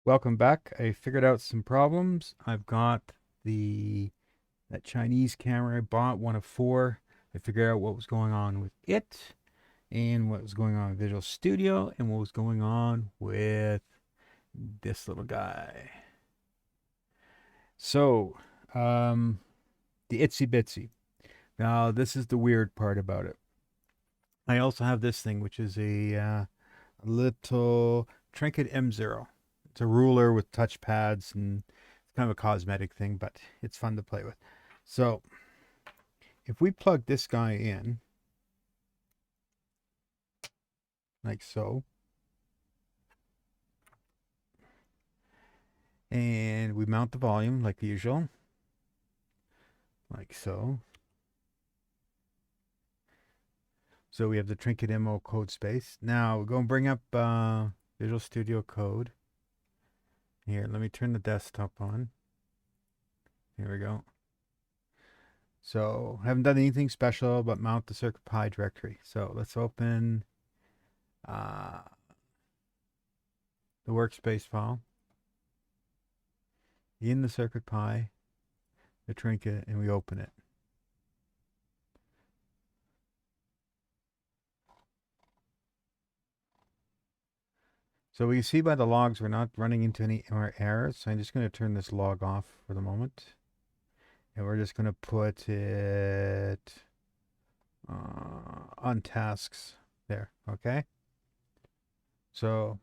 Welcome back. I figured out some problems. I've got that Chinese camera I bought, one of four. I figured out what was going on with it and what was going on with Visual Studio and what was going on with this little guy. So, um, the Itsy Bitsy. Now, this is the weird part about it. I also have this thing, which is a little Trinket M0. It's a ruler with touch pads, and it's kind of a cosmetic thing, but it's fun to play with. So if we plug this guy in, like so, and we mount the volume like usual, like so. So we have the Trinket MO code space. Now we're going to bring up Visual Studio Code. Here, let me turn the desktop on. Here we go. So, haven't done anything special but mount the CircuitPy directory. So, let's open uh, the workspace file in the CircuitPy, the Trinket, and we open it. So we can see by the logs we're not running into any more errors. So I'm just going to turn this log off for the moment. And we're just going to put it on tasks there. Okay. So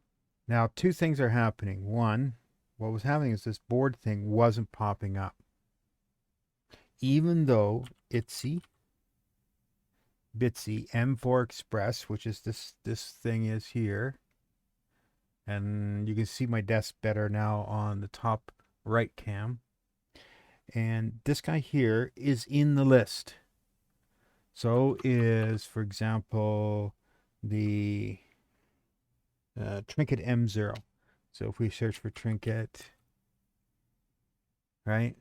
now two things are happening. One, what was happening is this board thing wasn't popping up. Even though Itsy Bitsy M4 Express, which is this thing is here. And you can see my desk better now on the top right cam. And this guy here is in the list. So is, for example, the Trinket M0. So if we search for Trinket, right?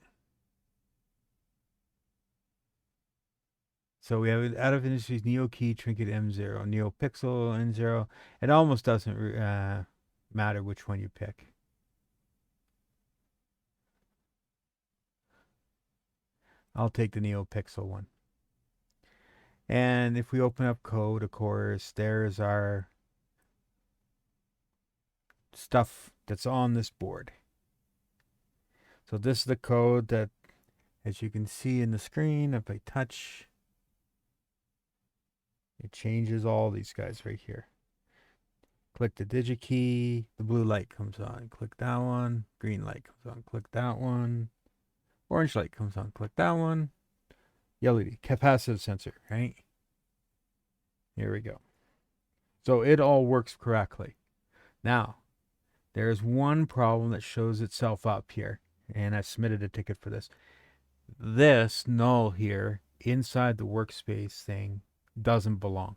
So we have Out of Industries NeoKey Trinket M0, NeoPixel M0. It almost doesn't matter which one you pick. I'll take the NeoPixel one. And if we open up code, of course, there's our stuff that's on this board. So this is the code that, as you can see in the screen, if I touch, it changes all these guys right here. Click the digit key, the blue light comes on. Click that one, green light comes on. Click that one, orange light comes on. Click that one, yellow LED, capacitive sensor, right? Here we go. So it all works correctly. Now, there's one problem that shows itself up here, and I submitted a ticket for this. This null here inside the workspace thing doesn't belong.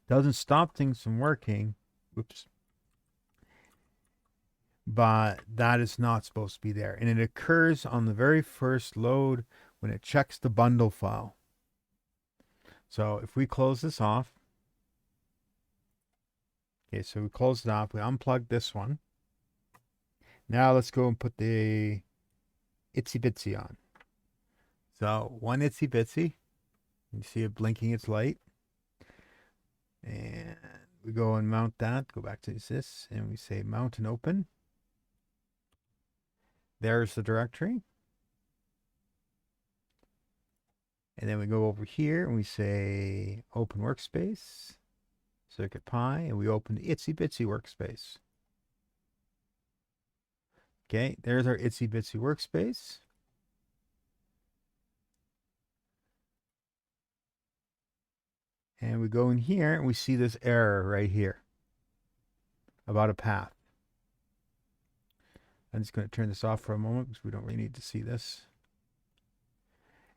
Doesn't stop things from working. Whoops. But that is not supposed to be there. And it occurs on the very first load when it checks the bundle file. So if we close this off, okay, so we close it off, we unplug this one. Now let's go and put the Itsy Bitsy on. So one Itsy Bitsy, you see it blinking its light. And we go and mount that, go back to this, and we say mount and open. There's the directory. And then we go over here and we say open workspace, CircuitPy, and we open the Itsy Bitsy workspace. Okay, there's our Itsy Bitsy workspace. And we go in here and we see this error right here about a path. I'm just going to turn this off for a moment because we don't really need to see this.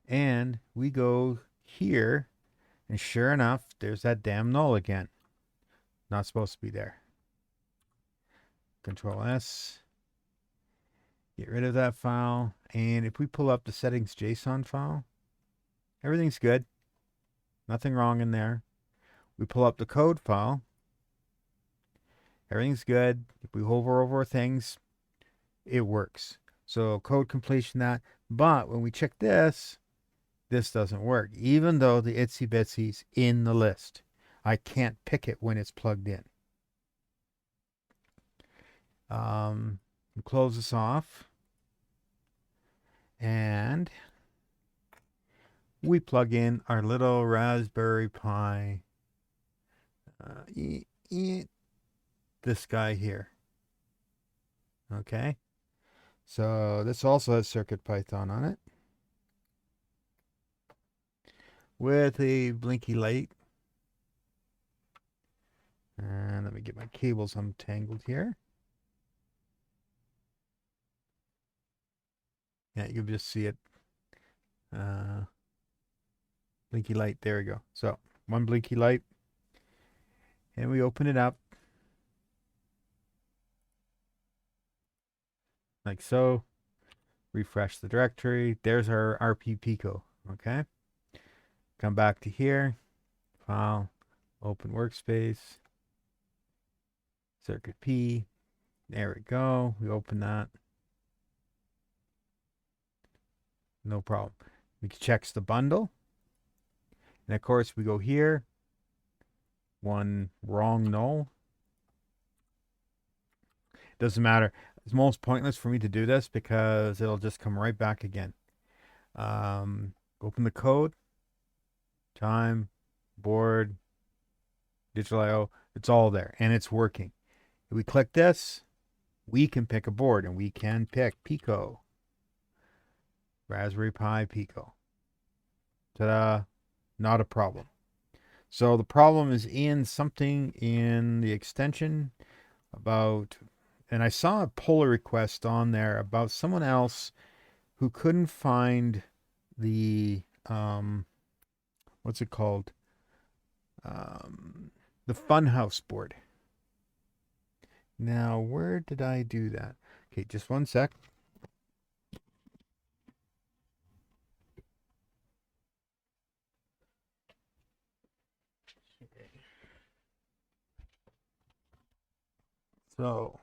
And we go here, and sure enough, there's that damn null again. Not supposed to be there. Control S. Get rid of that file. And if we pull up the settings JSON file, everything's good. Nothing wrong in there. We pull up the code file. Everything's good. If we hover over things, it works. So code completion that. But when we check this, this doesn't work. Even though the itsy bitsy's in the list, I can't pick it when it's plugged in. Close this off. And we plug in our little Raspberry Pi. This guy here. Okay. So this also has CircuitPython on it. With a blinky light. And let me get my cables untangled here. Yeah, you can just see it. Blinky light. There we go. So one blinky light. And we open it up. Like so. Refresh the directory. There's our RP Pico. Okay. Come back to here. File. Open workspace. Circuit P. There we go. We open that. No problem. We checks the bundle. And of course we go here. One wrong null. Doesn't matter. It's most pointless for me to do this because it'll just come right back again. Open the code. Time. Board. Digital I/O. It's all there. And it's working. If we click this, we can pick a board. And we can pick Pico. Raspberry Pi Pico. Ta-da. Not a problem. So the problem is in something in the extension about, and I saw a pull request on there about someone else who couldn't find the, what's it called? The Funhouse board. Now, where did I do that? Okay, just one sec. So,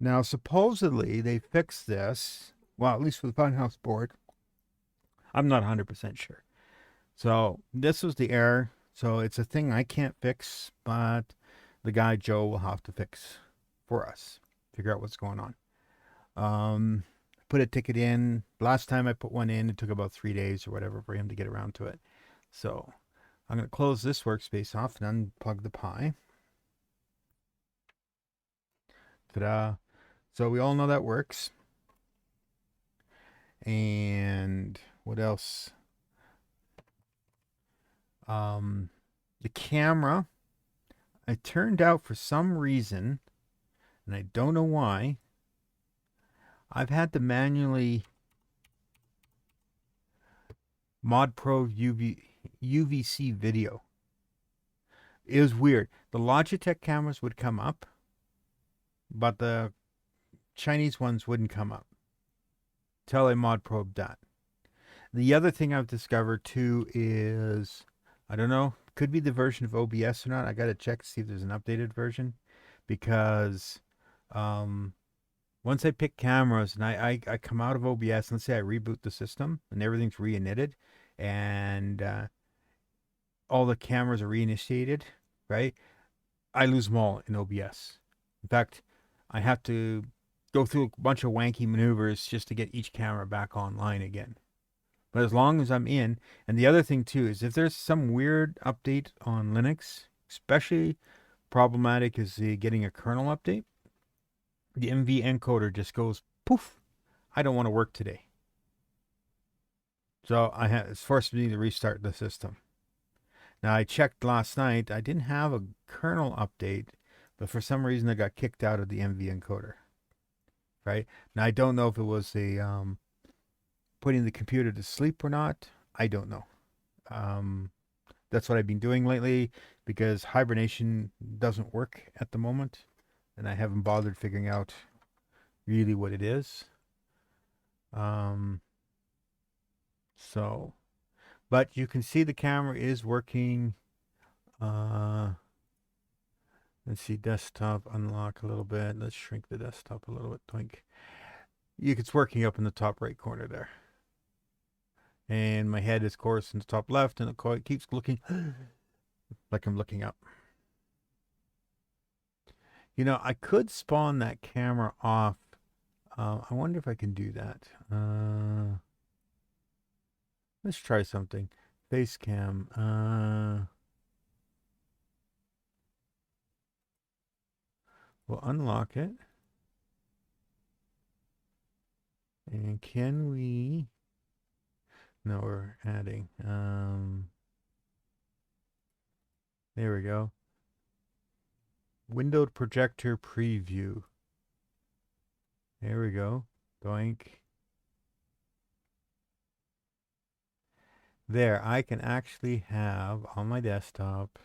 now supposedly they fixed this. Well, at least for the Funhouse board. I'm not 100% sure. So this was the error. So it's a thing I can't fix, but the guy Joe will have to fix for us. Figure out what's going on. Put a ticket in. Last time I put one in, it took about 3 days or whatever for him to get around to it. So I'm going to close this workspace off and unplug the Pi. Ta-da. So we all know that works. And what else? The camera, it turned out for some reason, and I don't know why, I've had to manually mod pro UVC video. It was weird. The Logitech cameras would come up, but the Chinese ones wouldn't come up till I mod probed that. The other thing I've discovered too is, I don't know, could be the version of OBS or not. I got to check to see if there's an updated version, because once I pick cameras and I come out of OBS, let's say I reboot the system and everything's reinitiated and all the cameras are reinitiated, right? I lose them all in OBS. In fact, I have to go through a bunch of wanky maneuvers just to get each camera back online again. But as long as I'm in, and the other thing too is if there's some weird update on Linux, especially problematic is getting a kernel update, the MV encoder just goes poof. I don't want to work today. So it's forced me to restart the system. Now I checked last night. I didn't have a kernel update, but for some reason I got kicked out of the MV encoder. Right? Now I don't know if it was the putting the computer to sleep or not. I don't know. That's what I've been doing lately because hibernation doesn't work at the moment, and I haven't bothered figuring out really what it is. So, but you can see the camera is working Let's see, desktop, unlock a little bit. Let's shrink the desktop a little bit. Twink. It's working up in the top right corner there. And my head is, of course, in the top left, and it keeps looking like I'm looking up. You know, I could spawn that camera off. I wonder if I can do that. Let's try something. Face cam. We'll unlock it. And can we... No, we're adding. There we go. Windowed projector preview. There we go. Doink. There, I can actually have on my desktop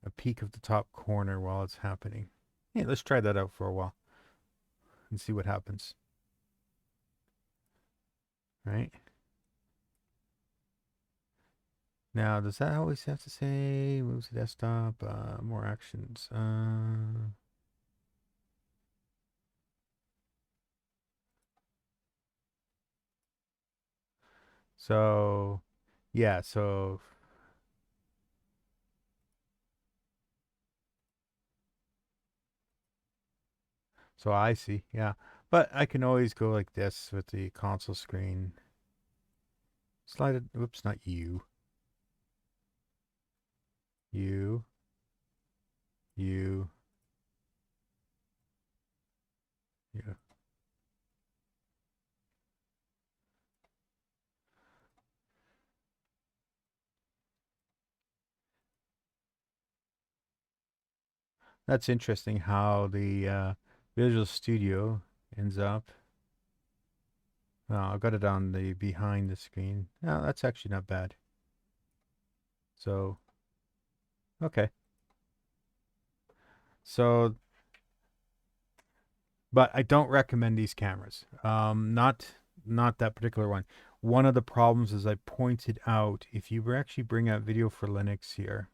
a peek of the top corner while it's happening. Hey, let's try that out for a while and see what happens. Right? Now, does that always have to say moves the desktop? More actions. So, yeah, so I see, yeah. But I can always go like this with the console screen. Slide it, whoops, not you. You. You. You. That's interesting how the Visual Studio ends up. Oh, I've got it on the behind the screen. No, that's actually not bad. So, okay. So, but I don't recommend these cameras. Not that particular one. One of the problems, as I pointed out, if you actually bring out video for Linux here,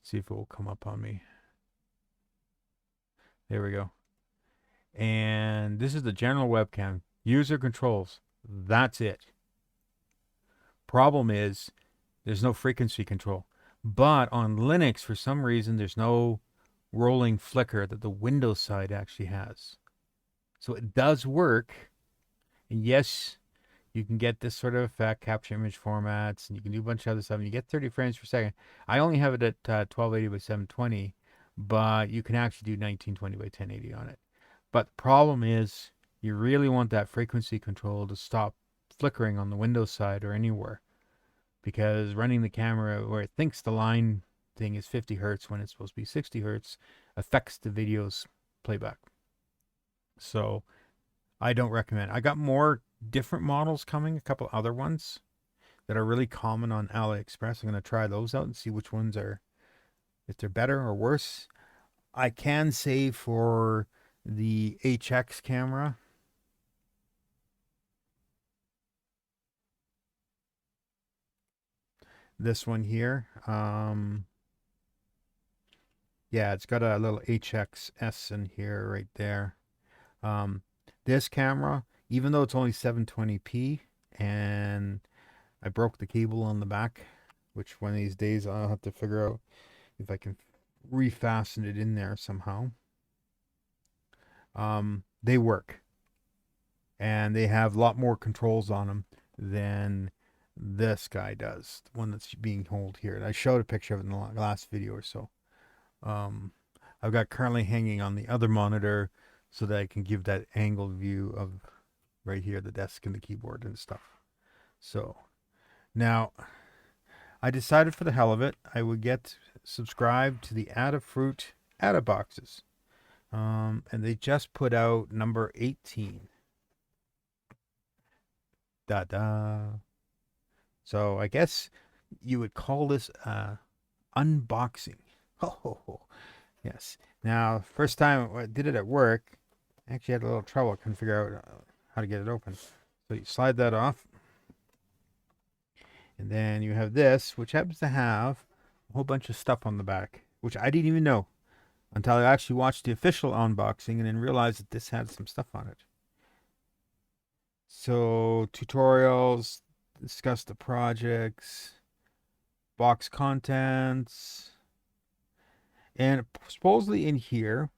see if it will come up on me. There we go. And this is the general webcam. User controls. That's it. Problem is, there's no frequency control. But on Linux, for some reason, there's no rolling flicker that the Windows side actually has. So it does work. And yes, you can get this sort of effect, capture image formats, and you can do a bunch of other stuff. And you get 30 frames per second. I only have it at 1280 by 720, but you can actually do 1920 by 1080 on it. But the problem is, you really want that frequency control to stop flickering on the Windows side or anywhere. Because running the camera where it thinks the line thing is 50 hertz when it's supposed to be 60 hertz affects the video's playback. So I don't recommend. I got more different models coming, a couple other ones that are really common on AliExpress. I'm going to try those out and see which ones are, if they're better or worse. I can say for the HX camera, this one here, yeah, it's got a little HXS in here right there. This camera, even though it's only 720p, and I broke the cable on the back, which one of these days I'll have to figure out if I can refasten it in there somehow. They work, and they have a lot more controls on them than this guy does, the one that's being held here. And I showed a picture of it in the last video or so. I've got currently hanging on the other monitor so that I can give that angled view of right here, the desk and the keyboard and stuff. So now I decided for the hell of it, I would get subscribed to the AdaFruit Ada boxes. And they just put out number 18. Da da. So I guess you would call this unboxing. Oh, yes. Now, first time I did it at work, I actually had a little trouble. I couldn't figure out how to get it open. So you slide that off. And then you have this, which happens to have A whole bunch of stuff on the back, which I didn't even know until I actually watched the official unboxing and then realized that this had some stuff on it. So tutorials, discuss the projects, box contents, and supposedly in here,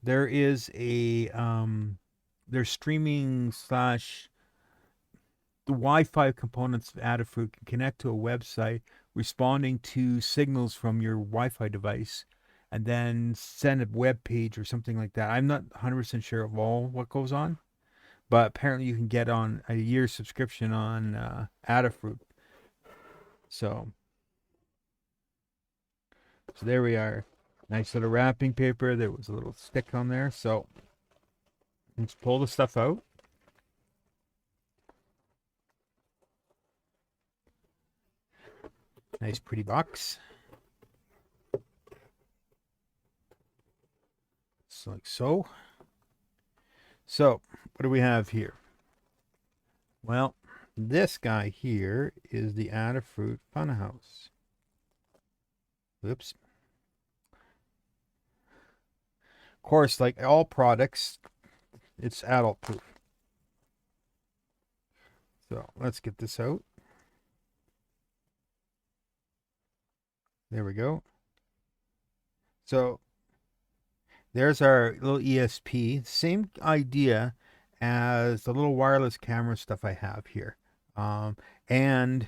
there is a there's streaming slash the Wi-Fi components of AdaFruit can connect to a website responding to signals from your Wi-Fi device and then send a web page or something like that. I'm not 100% sure of all what goes on, but apparently you can get on a year subscription on AdaFruit. So there we are. Nice little wrapping paper. There was a little stick on there. So let's pull the stuff out. Nice pretty box. Just like so. So what do we have here? Well, this guy here is the AdaFruit Funhouse. Oops. Of course, like all products, it's adult proof. So let's get this out. There we go. So there's our little ESP. Same idea as the little wireless camera stuff I have here. And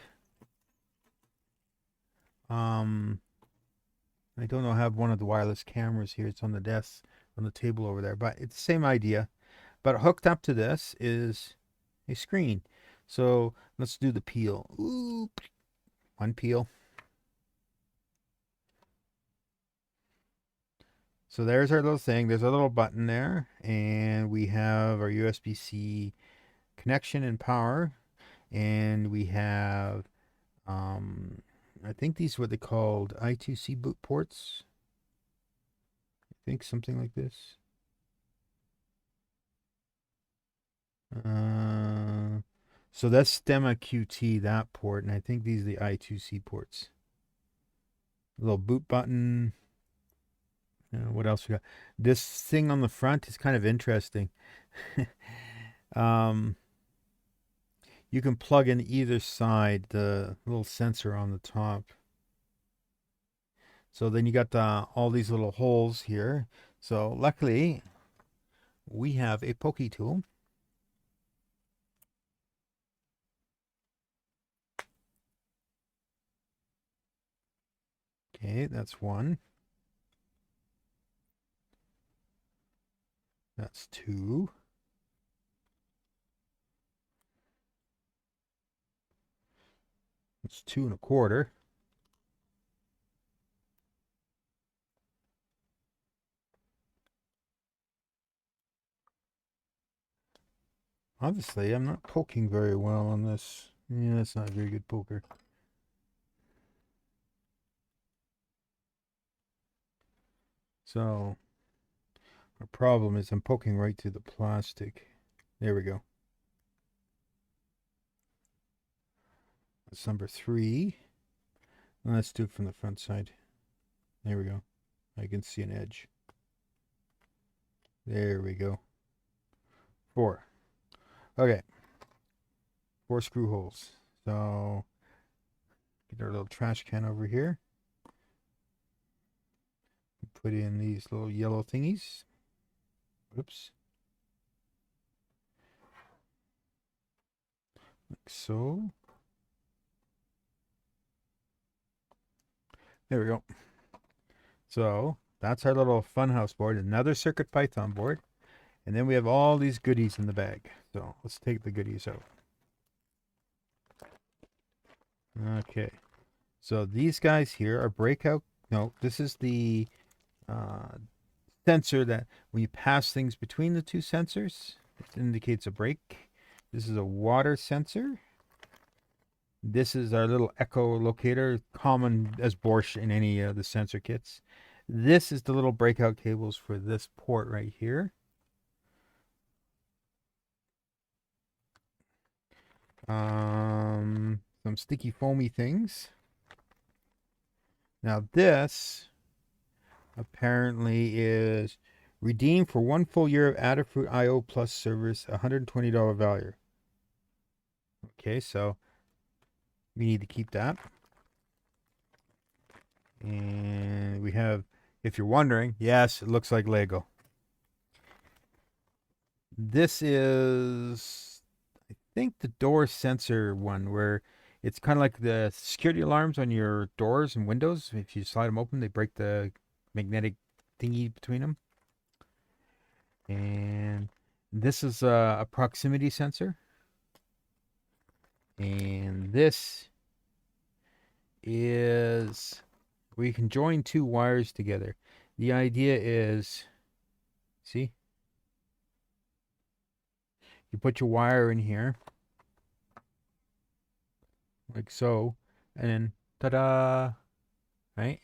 I don't know, I have one of the wireless cameras here. It's on the desk, on the table over there, but it's the same idea. But hooked up to this is a screen. So let's do the peel. Ooh, one peel. So there's our little thing. There's a little button there, and we have our USB-C connection and power, and we have I think these are what they called I2C boot ports. I think something like this. So that's Stemma QT, that port, and I think these are the I2C ports. A little boot button. What else we got? This thing on the front is kind of interesting. You can plug in either side the little sensor on the top. So then you got all these little holes here. So luckily, we have a pokey tool. Okay, that's one. That's two. That's 2 1/4. Obviously, I'm not poking very well on this. Yeah, that's not a very good poker. So, our problem is I'm poking right through the plastic. There we go. That's number 3. Let's do it from the front side. There we go. I can see an edge. There we go. 4. Okay. 4 screw holes. So, get our little trash can over here. Put in these little yellow thingies. Oops. Like so. There we go. So that's our little funhouse board, another Circuit Python board. And then we have all these goodies in the bag. So let's take the goodies out. Okay. So these guys here are breakout. No, this is the sensor that when you pass things between the two sensors, it indicates a break. This is a water sensor. This is our little echo locator, common as borscht in any of the sensor kits. This is the little breakout cables for this port right here. some sticky foamy things. Now this apparently is redeemed for 1 full year of AdaFruit IO Plus service, $120 value. Okay, so we need to keep that. And we have, if you're wondering, yes, it looks like Lego. This is, I think, the door sensor one where it's kind of like the security alarms on your doors and windows. If you slide them open, they break the magnetic thingy between them. And this is a proximity sensor. And this is where you can join two wires together. The idea is, see, you put your wire in here, like so, and then ta-da, right?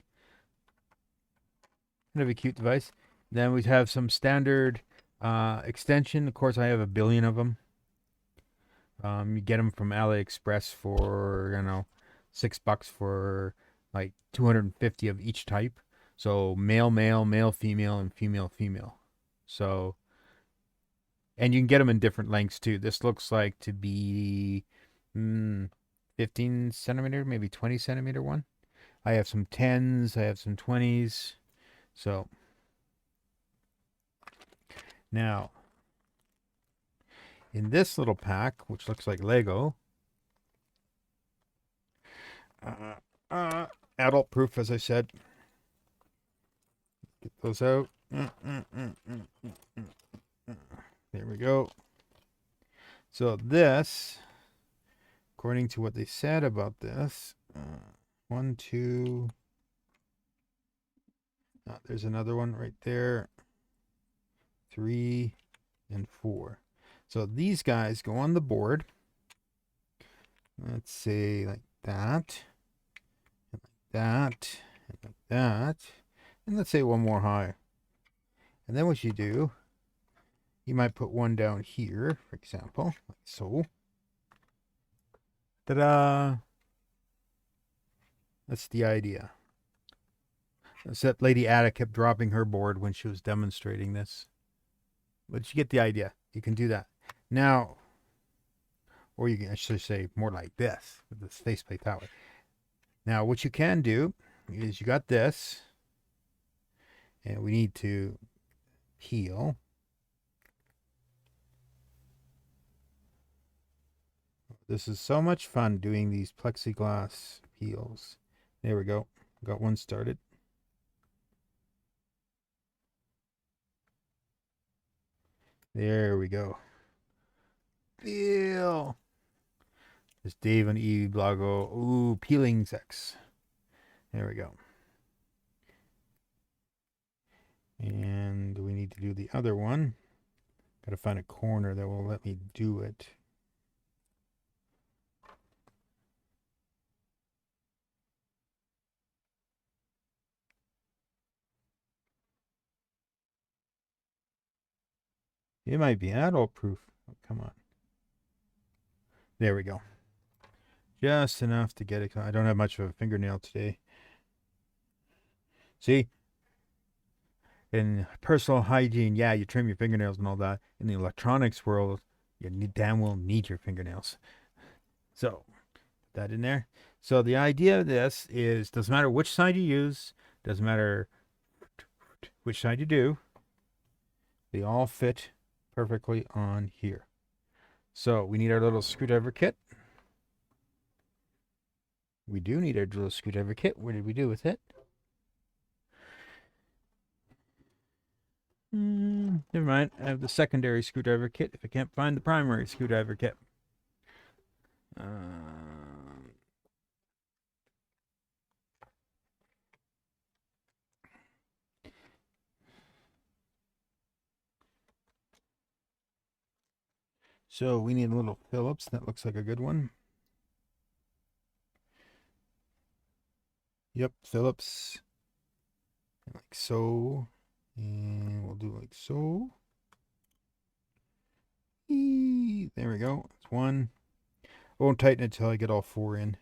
Kind of a cute device. Then we have some standard extension. Of course, I have a billion of them. You get them from AliExpress for, $6 for like 250 of each type. So male, male, male, female, and female, female. So, and you can get them in different lengths too. This looks like to be 15 centimeter, maybe 20 centimeter one. I have some 10s, I have some 20s. So now in this little pack, which looks like Lego, adult proof, as I said. Get those out. There we go. So this, according to what they said about this, 1, 2. There's another one right there. 3 and 4. So these guys go on the board. Let's say like that, and like that, and like that, and let's say one more high. And then what you do, you might put one down here, for example, like so. Ta-da! That's the idea. Except Lady Ada kept dropping her board when she was demonstrating this. But you get the idea. You can do that. Now, or you can, I should say, more like this, with this faceplate that way. Now, what you can do is you got this, and we need to peel. This is so much fun doing these plexiglass peels. There we go. Got one started. There we go. Peel. This Dave and Eve logo. Ooh, peeling sex. There we go. And we need to do the other one. Got to find a corner that will let me do it. It might be adult proof. Oh, come on. There we go. Just enough to get it. I don't have much of a fingernail today. See? In personal hygiene, yeah, you trim your fingernails and all that. In the electronics world, you damn well need your fingernails. So, put that in there. So the idea of this is, doesn't matter which side you use, doesn't matter which side you do, they all fit perfectly on here. So we need our little screwdriver kit. We do need our little screwdriver kit. What did we do with it? Never mind. I have the secondary screwdriver kit if I can't find the primary screwdriver kit. So we need a little Phillips. That looks like a good one. Yep, Phillips. Like so. And we'll do like so. There we go. That's one. I won't tighten it till I get all 4 in.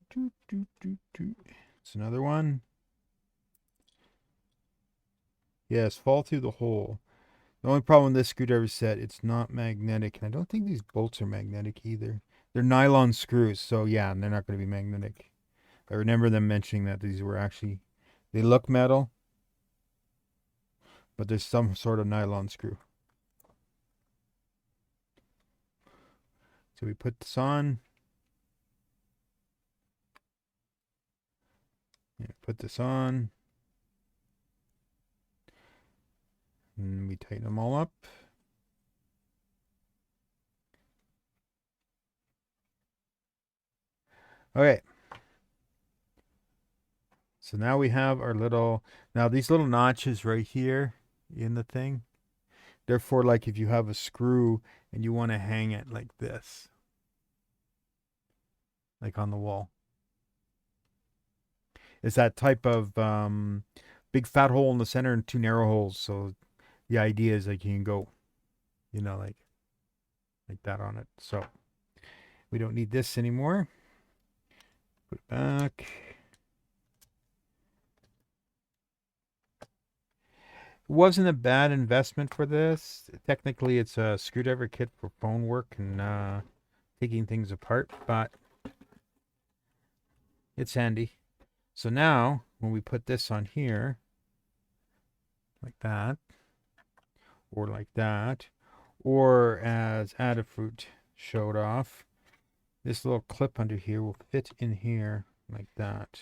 It's another one. Yes, fall through the hole. The only problem with this screwdriver set, it's not magnetic. And I don't think these bolts are magnetic either. They're nylon screws, so yeah, they're not going to be magnetic. I remember them mentioning that these were actually, they look metal, but there's some sort of nylon screw. So we put this on. Yeah, put this on. And we tighten them all up. Okay. So now we have our little, now these little notches right here in the thing, they're for like if you have a screw and you want to hang it like this, like on the wall. It's that type of big fat hole in the center and 2 narrow holes. So the idea is like you can go, like that on it. So we don't need this anymore. Put it back. It wasn't a bad investment for this. Technically, it's a screwdriver kit for phone work and taking things apart, but it's handy. So now, when we put this on here, like that, or like that, or as AdaFruit showed off, this little clip under here will fit in here like that.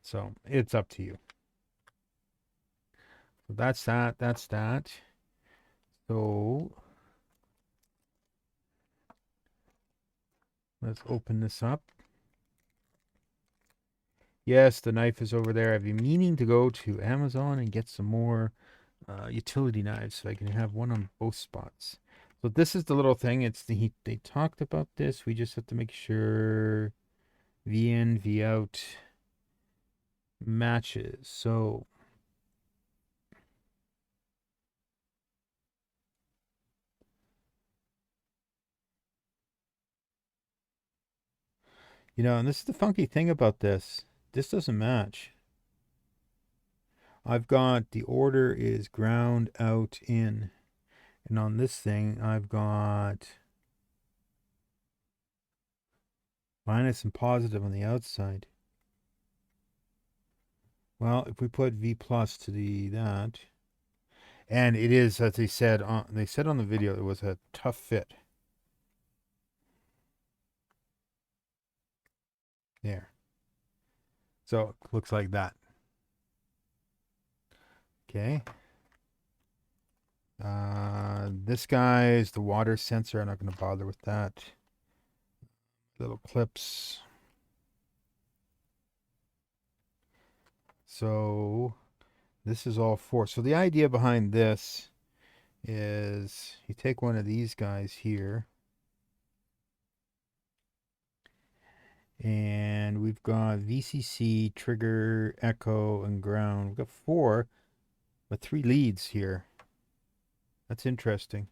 So it's up to you. So that's that. That's that. So let's open this up. Yes, the knife is over there. I've been meaning to go to Amazon and get some more utility knives so I can have one on both spots. So this is the little thing. It's they talked about this. We just have to make sure V in, V out matches. So and this is the funky thing about this. This doesn't match. I've got the order is ground out in. And on this thing, I've got minus and positive on the outside. Well, if we put V plus to that, and it is, as they said on the video, it was a tough fit. There. So it looks like that. Okay. This guy is the water sensor. I'm not going to bother with that. Little clips. So this is all 4. So the idea behind this is you take one of these guys here. And we've got VCC, trigger, echo, and ground. We've got 4, but 3 leads here. That's interesting.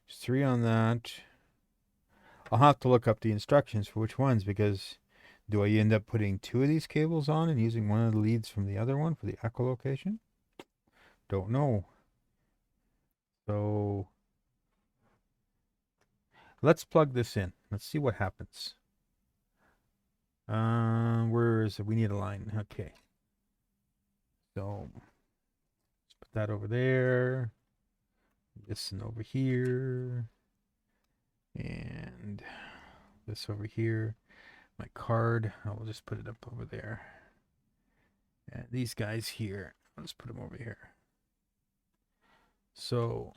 There's 3 on that. I'll have to look up the instructions for which ones, because do I end up putting 2 of these cables on and using one of the leads from the other one for the echolocation? Don't know. So let's plug this in. Let's see what happens. Where is it? We need a line. Okay. So let's put that over there. This and over here. And this over here. My card, I'll just put it up over there. And these guys here, I'll just put them over here. So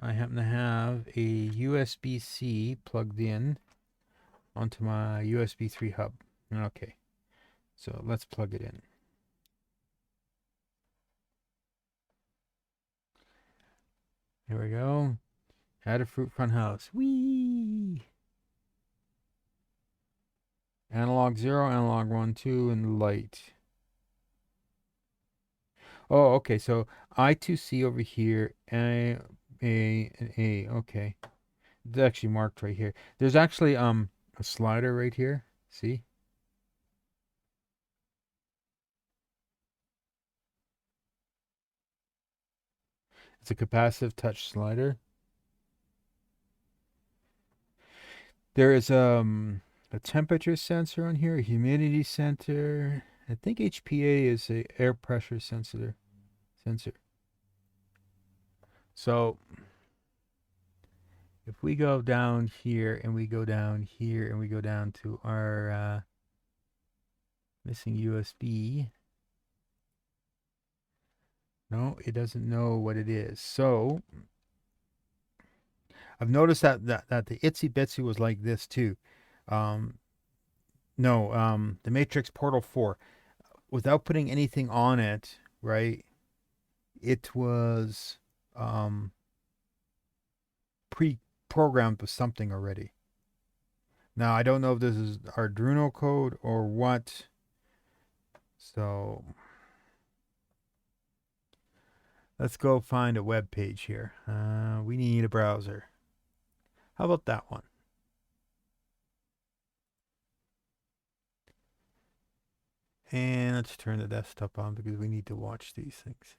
I happen to have a USB-C plugged in onto my USB 3 hub. Okay, so let's plug it in. Here we go. AdaFruit front house. Whee! Analog 0, analog 1, 2, and light. Oh, okay. So I2C over here, and A. Okay. It's actually marked right here. There's actually a slider right here. See? It's a capacitive touch slider. There is a temperature sensor on here, a humidity sensor. I think HPA is a air pressure sensor. So if we go down here and we go down here and we go down to our missing USB, no, it doesn't know what it is. So I've noticed that the Itsy Bitsy was like this too. Um, no, the Matrix Portal 4, without putting anything on it, right? It was um, pre-programmed with something already. Now I don't know if this is Arduino code or what. So let's go find a web page here. We need a browser. How about that one? And let's turn the desktop on because we need to watch these things.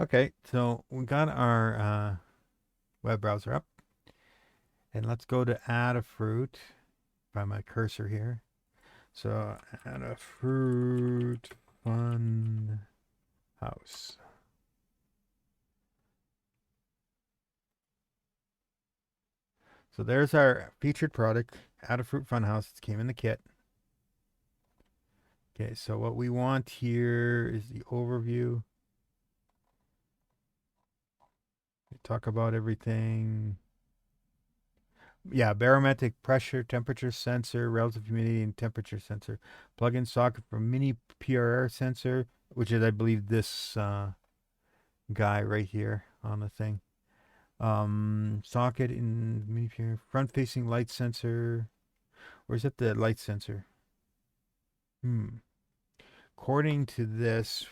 Okay, so we got our web browser up. And let's go to AdaFruit by my cursor here. So AdaFruit Fun House. So there's our featured product, AdaFruit Funhouse. It came in the kit. Okay, so what we want here is the overview. We talk about everything. Yeah, barometric pressure, temperature sensor, relative humidity, and temperature sensor. Plug-in socket for mini PRR sensor, which is, I believe, this guy right here on the thing. Socket in mini PRR, front-facing light sensor. Or is it the light sensor? According to this,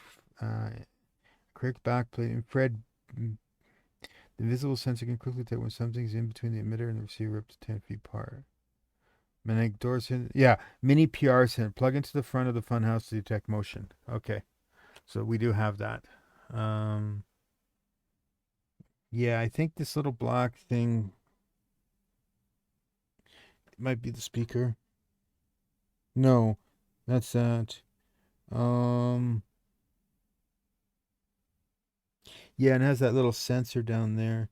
correct backplate, infrared. The visible sensor can quickly detect when something's in between the emitter and the receiver up to 10 feet apart. Magnetic door sensor. Yeah, mini PR sensor. Plug into the front of the funhouse to detect motion. Okay, so we do have that. Yeah, I think this little black thing might be the speaker. No, that's that. Um, yeah, and it has that little sensor down there.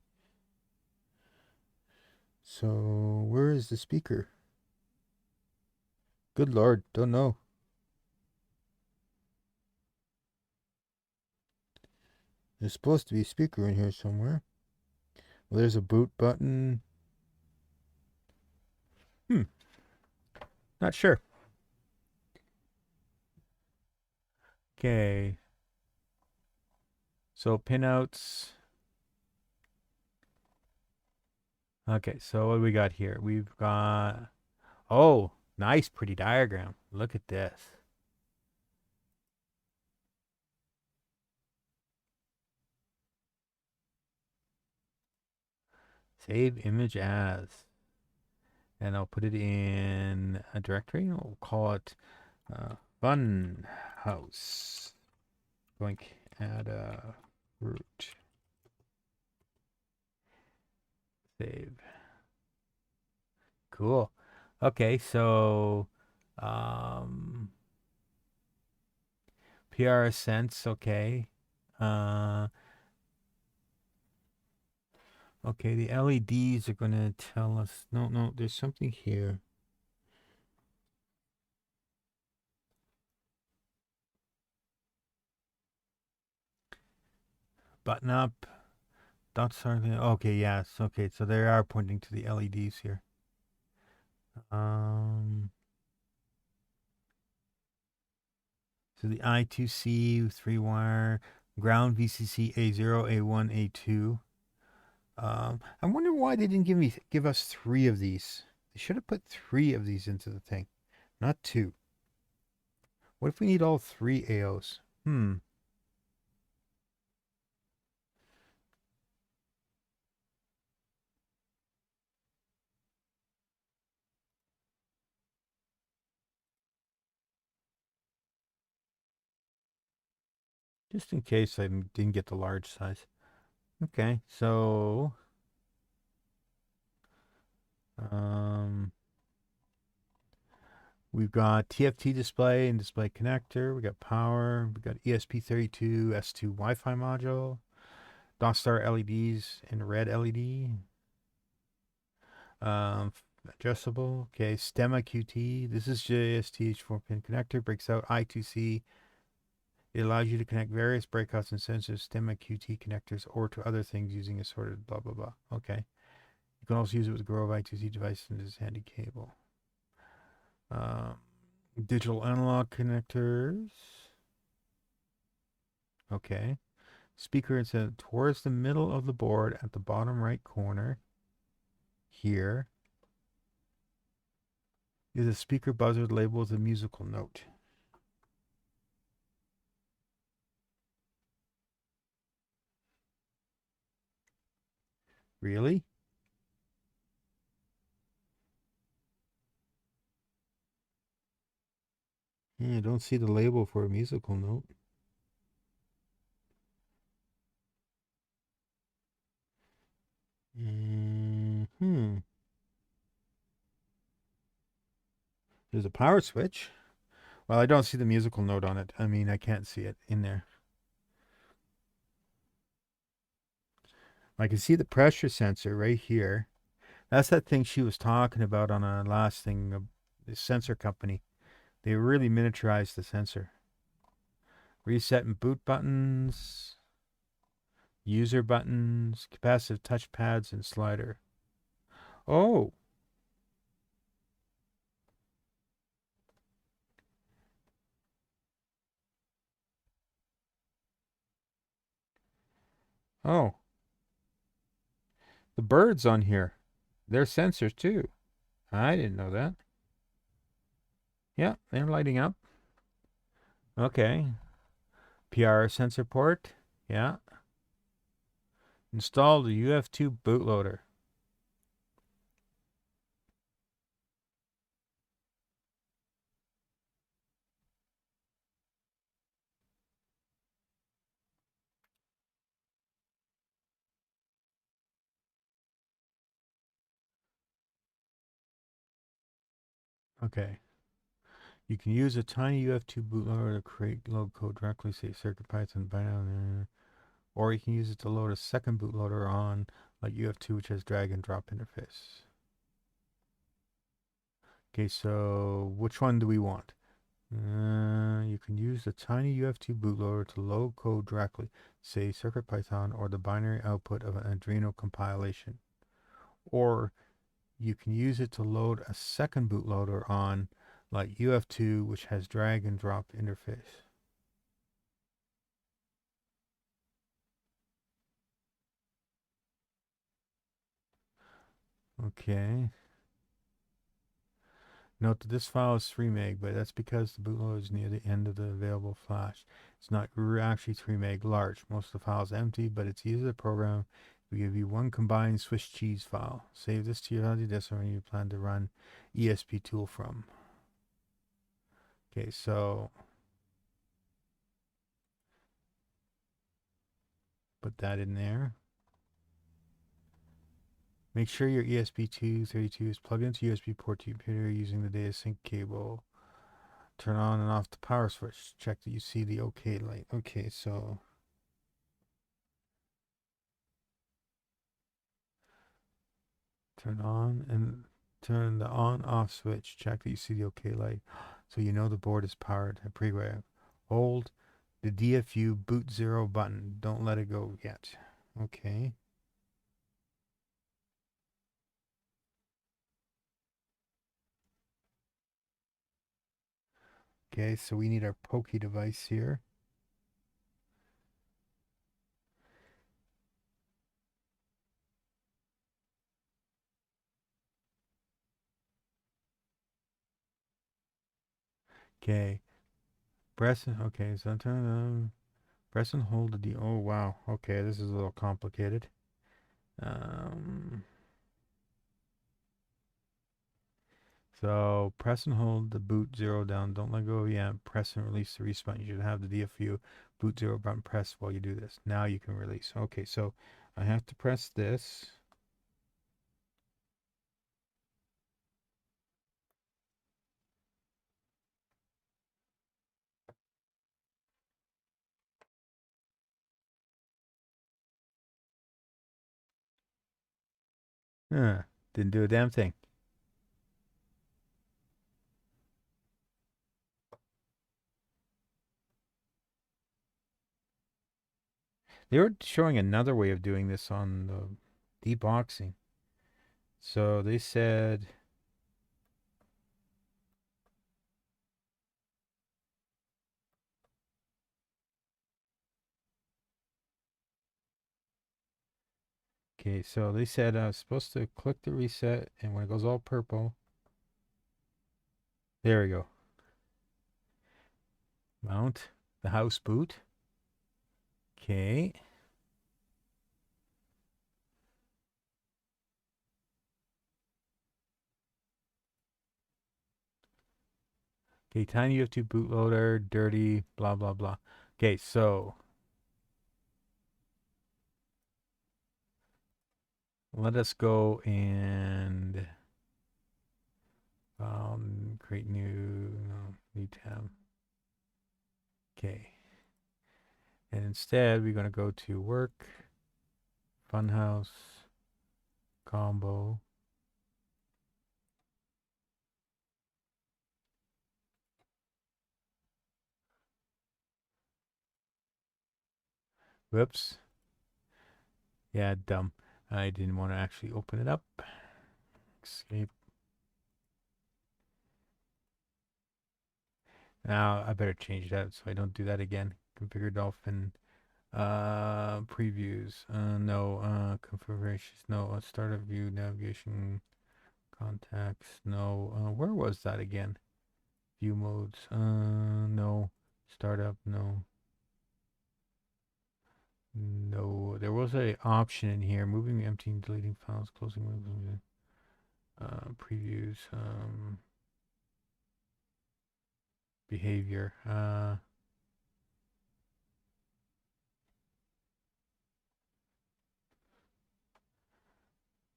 So where is the speaker? Good Lord, don't know. There's supposed to be a speaker in here somewhere. Well, there's a boot button. Not sure. Okay. So pinouts. Okay, so what do we got here? We've got, oh, nice, pretty diagram. Look at this. Save image as. And I'll put it in a directory. We'll call it Fun House. Link add a root. Save. Cool. Okay, so PR sense, okay. Okay, the LEDs are gonna tell us. No, there's something here. Button up. Dots are okay. Yes. Okay, so they are pointing to the LEDs here. So the I2C 3-wire ground VCC A0, A1, A2. I'm wondering why they didn't give us three of these. They should have put three of these into the thing. Not two. What if we need all three AOs? Just in case I didn't get the large size. Okay, so um, we've got TFT display and display connector. We got power. We got ESP32 S2 Wi-Fi module. DOSStar LEDs and red LED. Um, Adjustable. Okay, Stemma QT. This is JSTH 4-pin connector. Breaks out I2C. It allows you to connect various breakouts and sensors, Stemma QT connectors, or to other things using assorted blah blah blah. Okay. You can also use it with Grove I2C device and as handy cable. Um, Digital analog connectors. Okay. Speaker is towards the middle of the board at the bottom right corner. Here is a speaker buzzer labeled with a musical note. Really? Yeah, I don't see the label for a musical note. Hmm. There's a power switch. Well, I don't see the musical note on it. I mean, I can't see it in there. I can see the pressure sensor right here. That's that thing she was talking about on a last thing, the sensor company. They really miniaturized the sensor. Reset and boot buttons, user buttons, capacitive touch pads, and slider. Oh, oh, the birds on here. They're sensors too. I didn't know that. Yeah, they're lighting up. Okay. PR sensor port. Yeah. Install the UF2 bootloader. Okay. You can use a tiny UF2 bootloader to create load code directly, say CircuitPython, binary, or you can use it to load a second bootloader on, like UF2, which has drag and drop interface. Okay, so which one do we want? You can use the tiny UF2 bootloader to load code directly, say CircuitPython, or the binary output of an Arduino compilation. Or you can use it to load a second bootloader on, like UF2, which has drag and drop interface. Okay. Note that this file is 3 meg, but that's because the bootloader is near the end of the available flash. It's not actually 3 meg large. Most of the file is empty, but it's easy to program. We give you one combined Swiss cheese file. Save this to your hard disk when you plan to run ESP tool from. Okay, so put that in there. Make sure your ESP232 is plugged into USB port to your computer using the data sync cable. Turn on and off the power switch. Check that you see the OK light. Okay, so turn on and turn the on off switch. Check that you see the OK light so you know the board is powered. A pre-grab. Hold the DFU boot 0 button. Don't let it go yet. Okay. Okay, so we need our pokey device here. Okay. Press. Okay. So turn. Press and hold the D. Oh wow. Okay, this is a little complicated. Um. So press and hold the boot 0 down. Don't let go yet. Press and release the release button. You should have the DFU boot 0 button pressed while you do this. Now you can release. Okay, so I have to press this. Didn't do a damn thing. They were showing another way of doing this on the deboxing. So they said, okay, so they said I was supposed to click the reset, and when it goes all purple, there we go. Mount the house boot. Okay. Okay, tiny UF2 bootloader, dirty, blah, blah, blah. Okay, so let us go and create new tab. Okay. And instead, we're going to go to work, funhouse, combo. Whoops. Yeah, dumb. I didn't want to actually open it up. Escape. Now I better change that so I don't do that again. Configure Dolphin. Previews. No. Configurations. No. Startup view. Navigation. Contacts. No. Where was that again? View modes. No. Startup. No. No. There was a option in here. Moving, emptying, deleting files, closing. Previews. Behavior.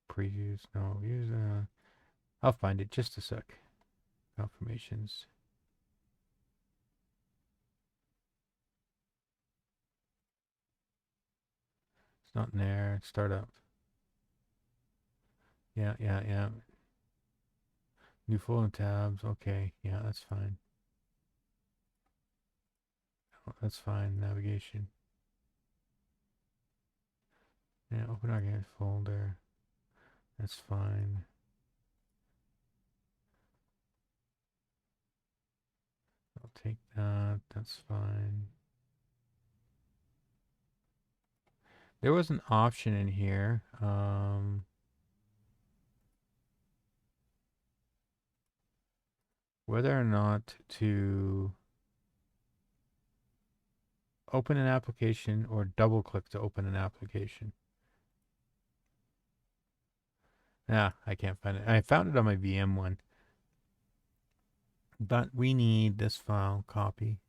Previews. No. Use. I'll find it. Just a sec. Confirmations. It's not in there. Startup. Yeah. New folder tabs. Okay. Yeah, that's fine. That's fine. Navigation. Yeah, open organic folder. That's fine. I'll take that. That's fine. There was an option in here. Whether or not to open an application or double click to open an application. Yeah, I can't find it. I found it on my VM one. But we need this file copy.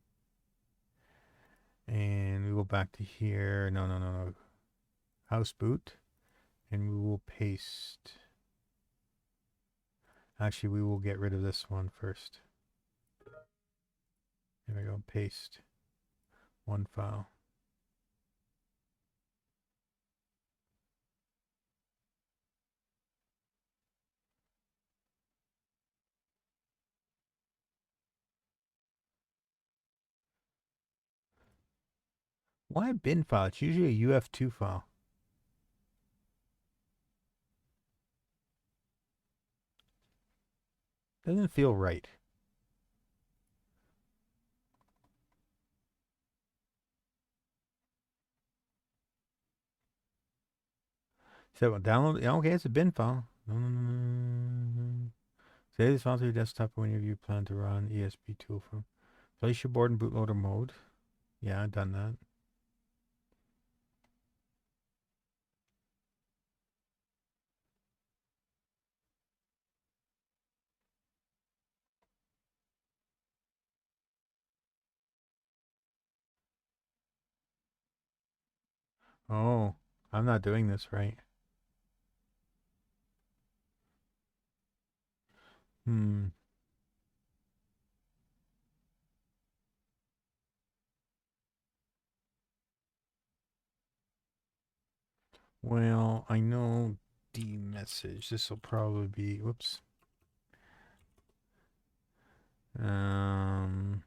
And we go back to here. No. House boot. And we will paste. Actually, we will get rid of this one first. There we go. Paste. One file. Why a bin file? It's usually a UF2 file. Doesn't feel right. So download. Okay, it's a bin file. No. Save this file to your desktop whenever you plan to run ESP tool from. Place your board in bootloader mode. Yeah, I've done that. Oh, I'm not doing this right. Hmm. Well, I know D message. This will probably be, whoops. Um,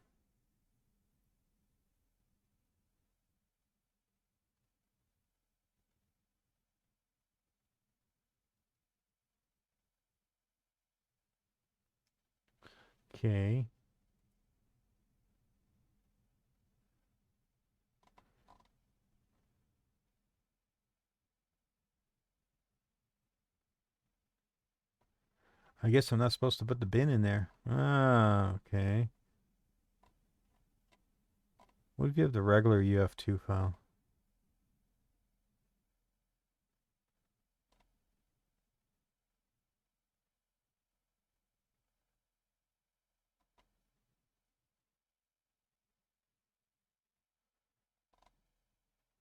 okay. I guess I'm not supposed to put the bin in there. Ah, okay. What if you have the regular UF2 file?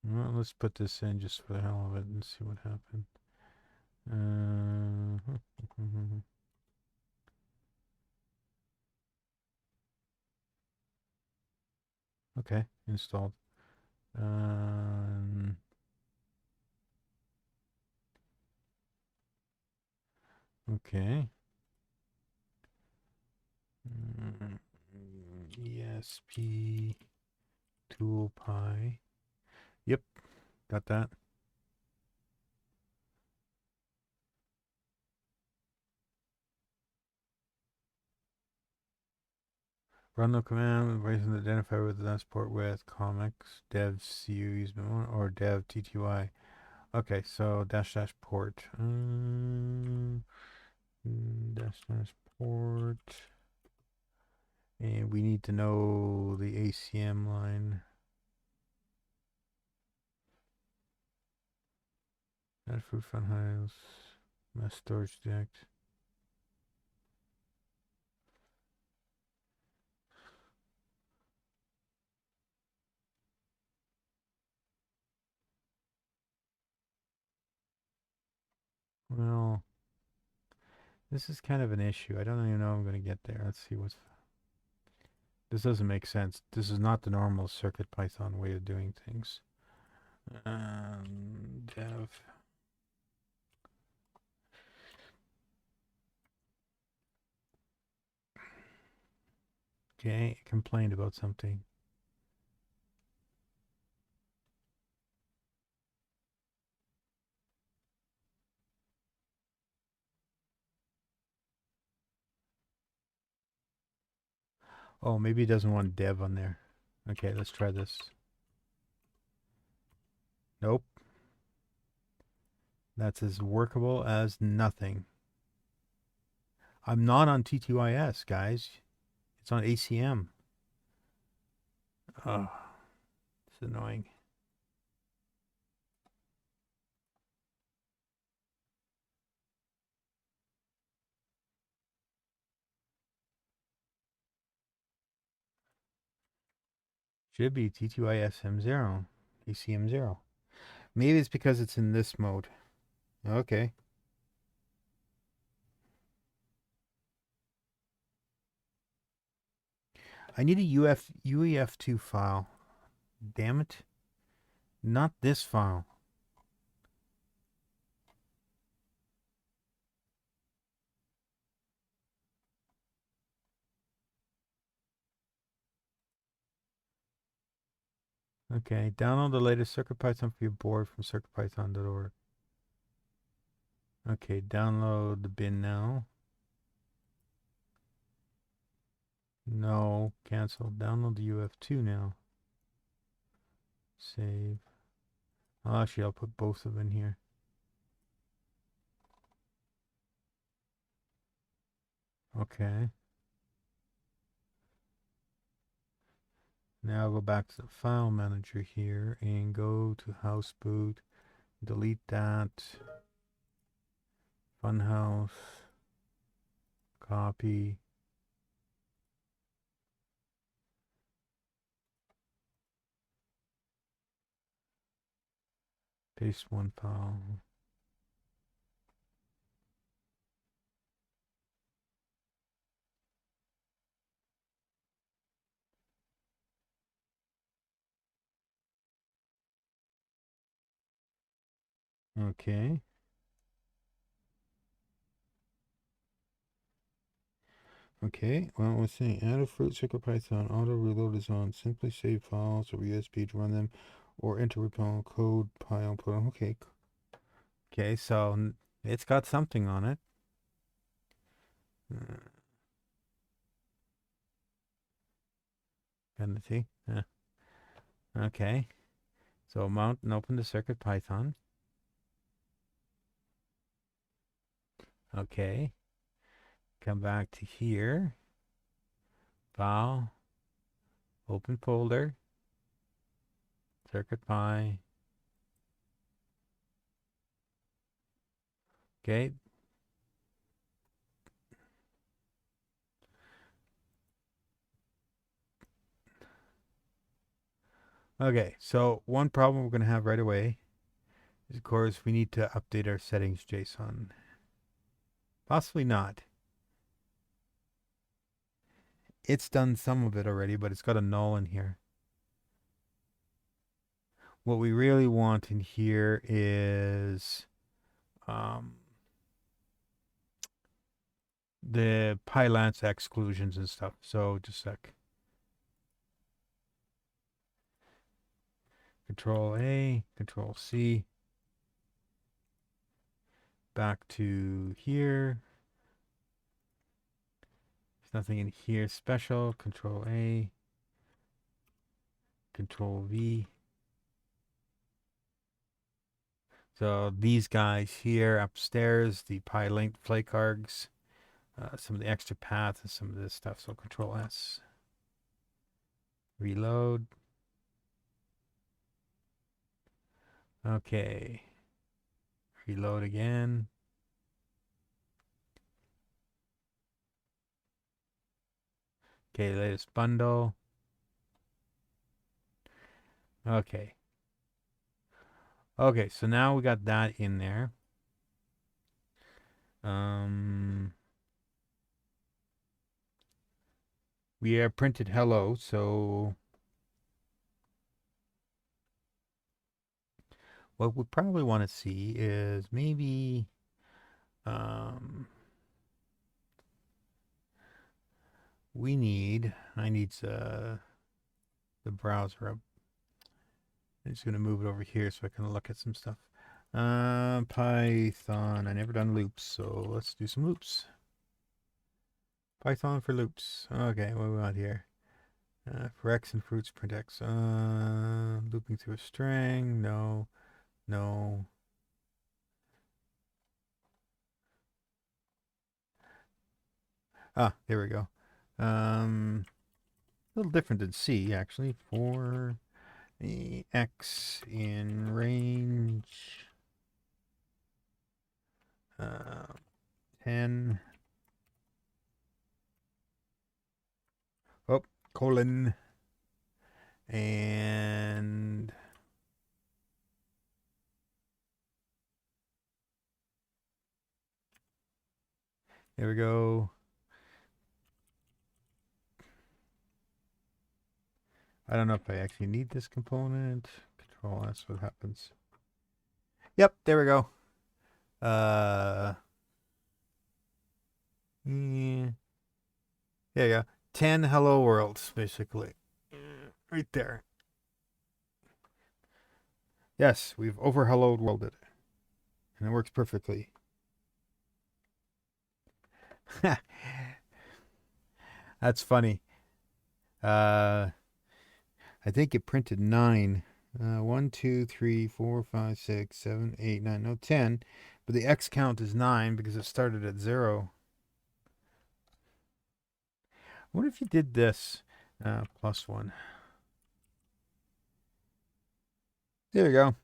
Well, let's put this in just for the hell of it and see what happened. Okay, installed. Um, okay. ESP tool pi. Yep, got that. Run the command, raising the identifier with the last port with comics, dev cu or dev tty. Okay, so dash dash port. Dash dash port. And we need to know the ACM line. AdaFruit fun hiles. Mass storage detect. Well, this is kind of an issue. I don't even know I'm going to get there. Let's see what's... This doesn't make sense. This is not the normal CircuitPython way of doing things. Dev. Okay, complained about something. Oh, maybe he doesn't want dev on there. Okay, let's try this. Nope. That's as workable as nothing. I'm not on TTYS, guys. It's on ACM. Oh, it's annoying. Should be TTYS M0, ACM 0. Maybe it's because it's in this mode. Okay. I need a UEF2 file. Damn it. Not this file. Okay, download the latest CircuitPython for your board from circuitpython.org. Okay, download the bin now. No, cancel. Download the UF2 now. Save. Oh, actually, I'll put both of them in here. Okay. Now go back to the file manager here and go to house boot. Delete that. Funhouse. Copy. Paste one file. Okay. Okay, well, let's see. AdaFruit CircuitPython auto reload is on. Simply save files or USB to run them, or enter repo code pi output. Okay. Okay, so it's got something on it. Penalty. Okay. So mount and open the CircuitPython. Okay. Come back to here. File. Open folder. CircuitPy. Okay. Okay, so one problem we're going to have right away is, of course, we need to update our settings JSON. Possibly not. It's done some of it already, but it's got a null in here. What we really want in here is the PyLance exclusions and stuff. So just a sec. Control A, Control C. Back to here. There's nothing in here special. Control A. Control V. So these guys here upstairs, the PyLink flake args, some of the extra paths and some of this stuff. So Control S. Reload. Okay. Reload again. Okay, latest bundle. Okay. Okay, so now we got that in there. We have printed hello, so what we probably want to see is maybe I need the browser up. I'm just going to move it over here so I can look at some stuff. Python. I never done loops, so let's do some loops. Python for loops. Okay, what do we want here? For x and fruits, print x. Looping through a string. No. No. Ah, there we go. A little different than C, actually. For the x in range 10. Oh, colon. And there we go. I don't know if I actually need this component. Control S, what happens? Yep, there we go. Yeah. There you go. 10 hello worlds, basically. Right there. Yes, we've over hello worlded. And it works perfectly. That's funny. I think it printed 9. 1, 2, 3, 4, 5, 6, 7, 8, 9. No, 10. But the X count is 9 because it started at 0. What if you did this? +1. There we go.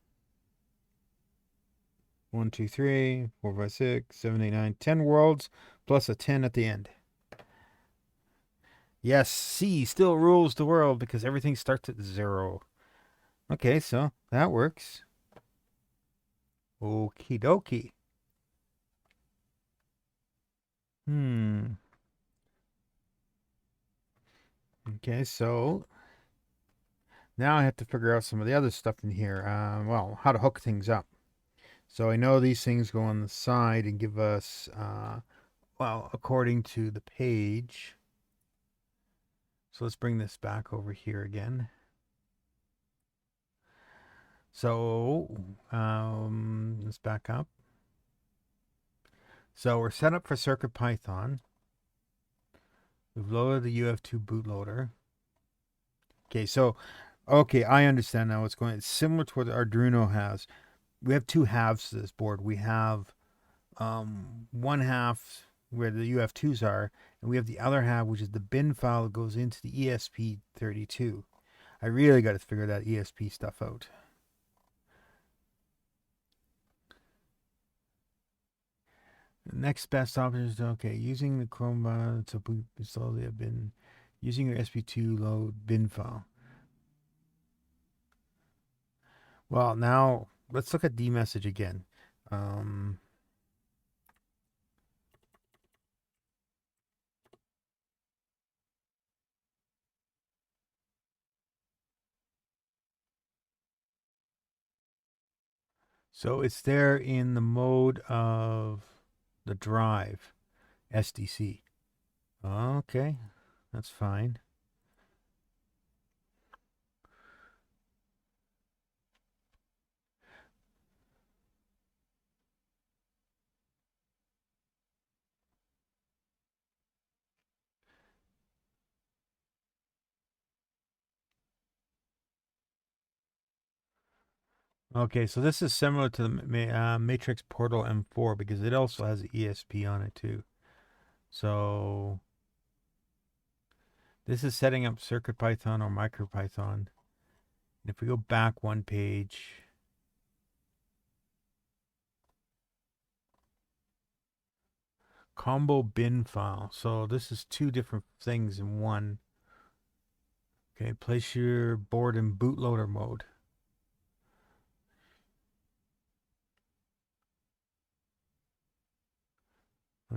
1, 2, 3, 4, 5, 6, 7, 8, 9, 10 worlds plus a 10 at the end. Yes, C still rules the world because everything starts at 0. Okay, so that works. Okie dokie. Okay, so now I have to figure out some of the other stuff in here. Well, how to hook things up. So I know these things go on the side and give us, well, according to the page. So let's bring this back over here again. So let's back up. So we're set up for CircuitPython. We've loaded the UF2 bootloader. Okay, so, okay, I understand now what's going on. It's similar to what Arduino has. We have two halves to this board. We have one half where the UF2s are, and we have the other half, which is the bin file that goes into the ESP32. I really got to figure that ESP stuff out. The next best option is, okay, using the Chrome to install the bin, using your SP2 load bin file. Well, now let's look at dmessage again. So it's there in the mode of the drive, SDC. Okay, that's fine. Okay, so this is similar to the Matrix Portal M4 because it also has an ESP on it too. So this is setting up CircuitPython or MicroPython. And if we go back one page, combo bin file. So this is two different things in one. Okay, place your board in bootloader mode.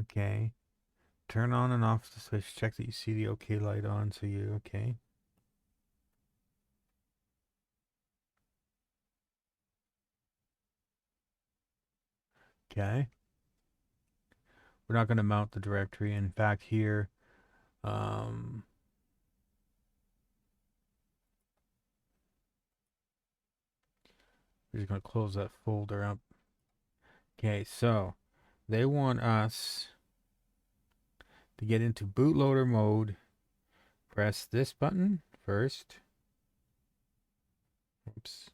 Okay. Turn on and off the switch. Check that you see the OK light on. So you okay. Okay. We're not going to mount the directory. In fact, here, we're just going to close that folder up. Okay, so they want us to get into bootloader mode. Press this button first. Oops.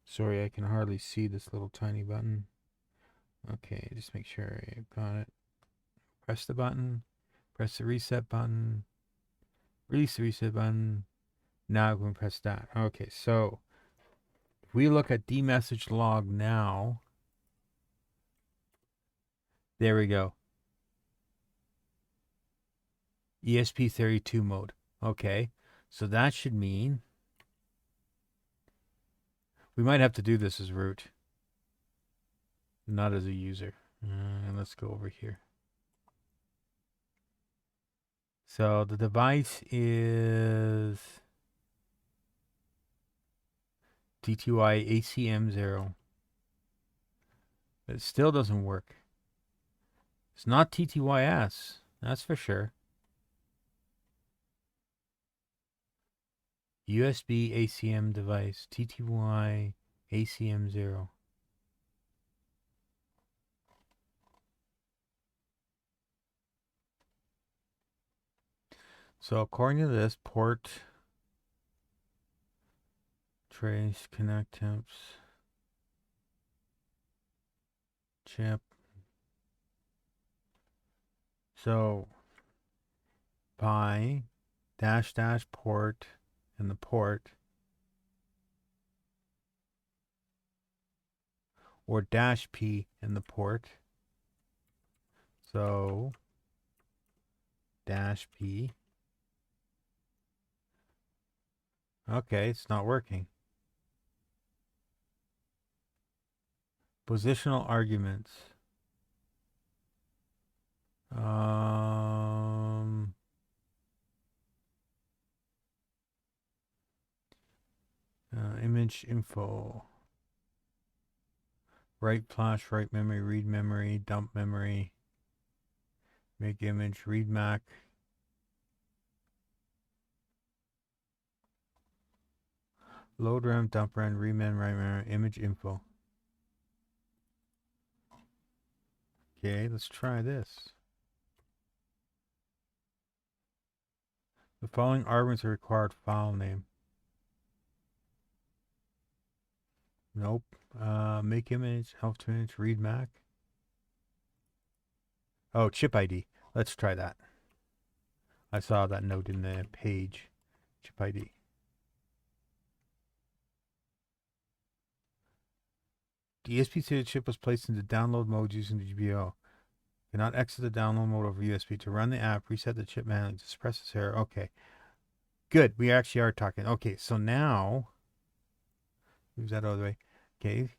Sorry, I can hardly see this little tiny button. Okay, just make sure you've got it. Press the button. Press the reset button. Release the reset button. Now I'm going to press that. Okay, so if we look at dmessage log now, there we go. ESP32 mode. Okay, so that should mean we might have to do this as root, not as a user. And let's go over here. So the device is TTY ACM0. But it still doesn't work. It's not TTYS, that's for sure. USB ACM device, TTY ACM0. So according to this, port, trace, connect temps, chip. So pi dash dash port and the port, or dash p in the port. So dash p. Okay, it's not working. Positional arguments. Image info. Write flash, write memory, read memory, dump memory, make image, read Mac. Load RAM, dump RAM, read memory, write memory, image info. Okay, let's try this. The following arguments are required file name. Nope. Make image, help to image, read Mac. Oh, chip ID. Let's try that. I saw that note in the page. Chip ID. The ESP chip was placed into download mode using the GPO. Cannot exit the download mode over USB. To run the app, reset the chip manually to suppress this error. Okay. Good. We actually are talking. Okay, so now, move that out of the way. Okay.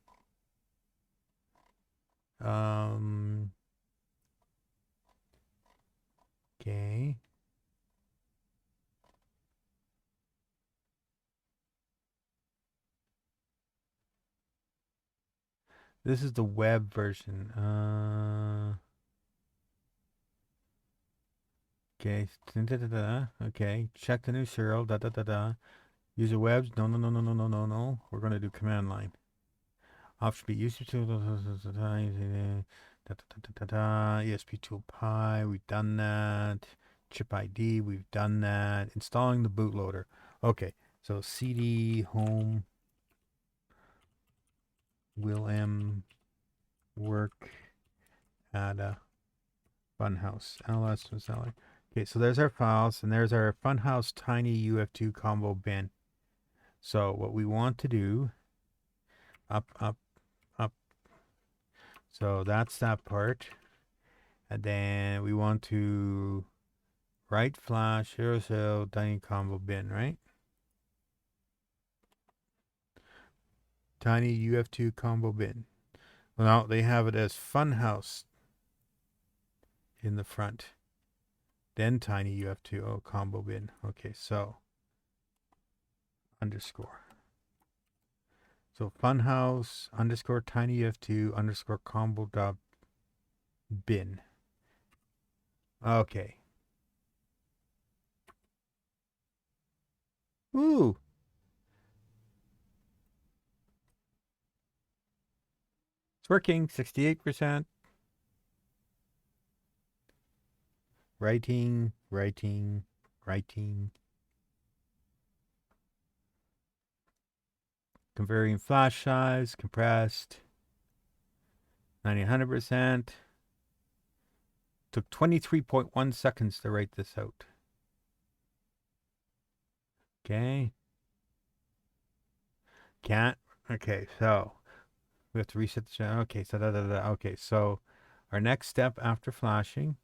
Okay. This is the web version. Okay. Okay. Check the new serial. Da da da da. User webs. No, no, no, no, no, no, no, no. We're going to do command line. Option B. User tool. ESP tool pi. We've done that. Chip ID. We've done that. Installing the bootloader. Okay. So CD home will work at a funhouse. LS was selling. Okay, so there's our files, and there's our funhouse tiny UF2 combo bin. So what we want to do, up, up, up. So that's that part. And then we want to write flash, cell, tiny combo bin, right? Tiny UF2 combo bin. Well, now they have it as funhouse in the front. Then tiny UF2, oh, combo bin. Okay, so underscore. So funhouse underscore tiny UF2 underscore combo dot bin. Okay. Ooh. It's working. 68%. Writing, writing, writing. Converting flash size, compressed. 100%. Took 23.1 seconds to write this out. Okay. Can't. Okay, so we have to reset the channel. Okay, so Okay, so our next step after flashing.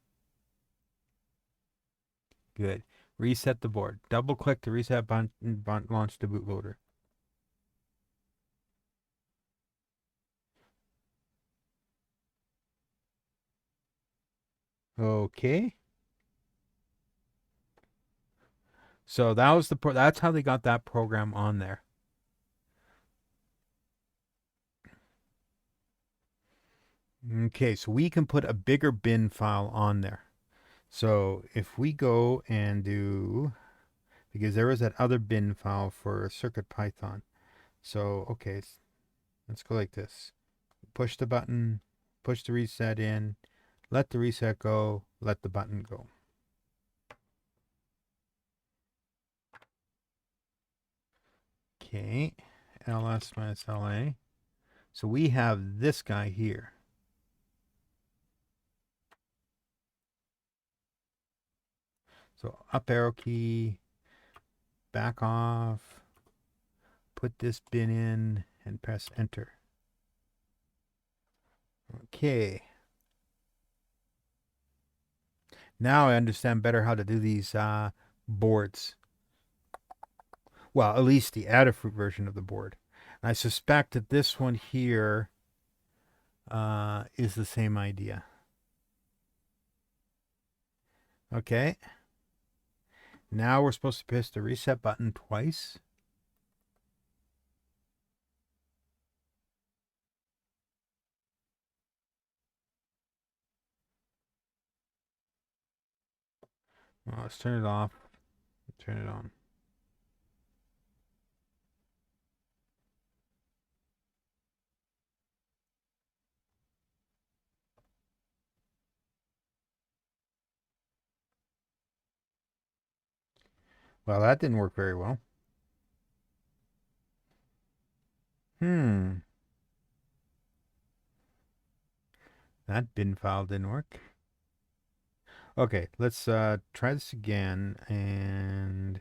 Good. Reset the board. Double click the reset button, launch the bootloader. Okay. So that was that's how they got that program on there. Okay, so we can put a bigger bin file on there. So if we go and do, because there was that other bin file for CircuitPython. So, okay, let's go like this. Push the button, push the reset in, let the reset go, let the button go. Okay, ls minus la. So we have this guy here. So up arrow key, back off, put this bin in, and press enter. Okay. Now I understand better how to do these boards. Well, at least the AdaFruit version of the board. And I suspect that this one here is the same idea. Okay. Now we're supposed to press the reset button twice. Well, let's turn it off. Turn it on. Well, that didn't work very well. That bin file didn't work. Okay, let's try this again and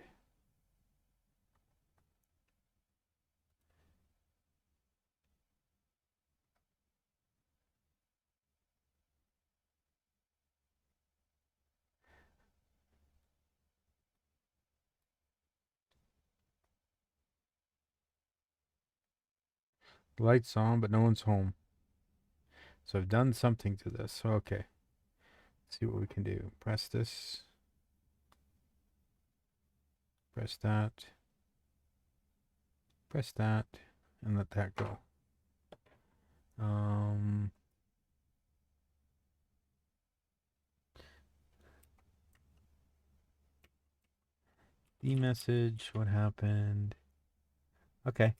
lights on, but no one's home. So I've done something to this. Okay. Let's see what we can do. Press this. Press that. Press that. And let that go. E-message. What happened? Okay.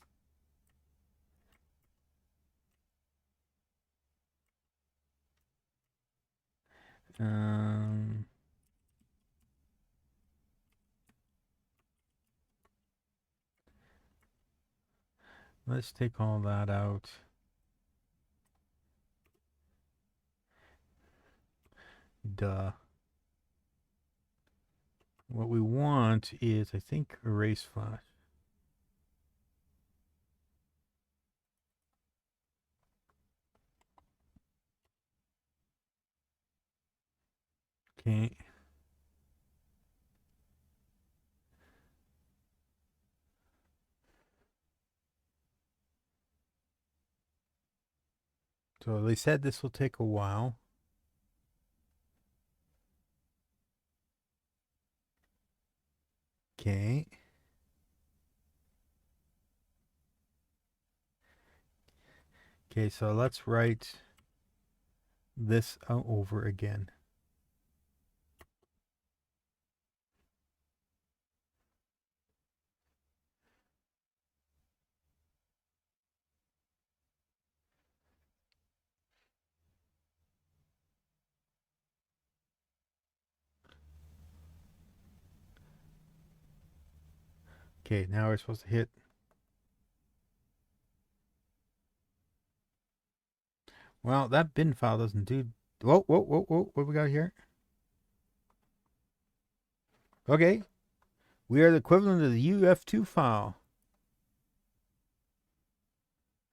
Let's take all that out. Duh. What we want is, I think, erase flash. Okay. So they said this will take a while. Okay. Okay, so let's write this over again. Okay, now we're supposed to hit. Well, that bin file doesn't do. Whoa, whoa, whoa, whoa. What we got here? Okay. We are the equivalent of the UF2 file.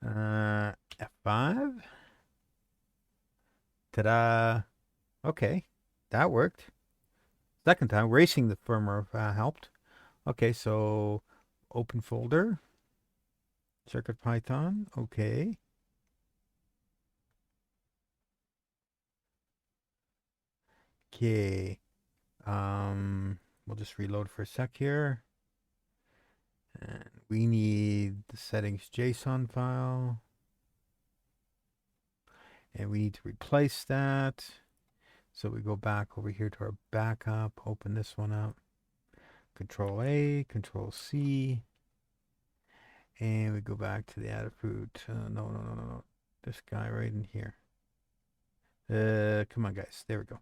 F5. Ta-da. Okay. That worked. Second time, racing the firmware helped. Okay, so open folder. CircuitPython. Okay. Okay. We'll just reload for a sec here. And we need the settings JSON file. And we need to replace that. So we go back over here to our backup, open this one up. Control A, Control C. And we go back to the AdaFruit. No. This guy right in here. Come on, guys. There we go.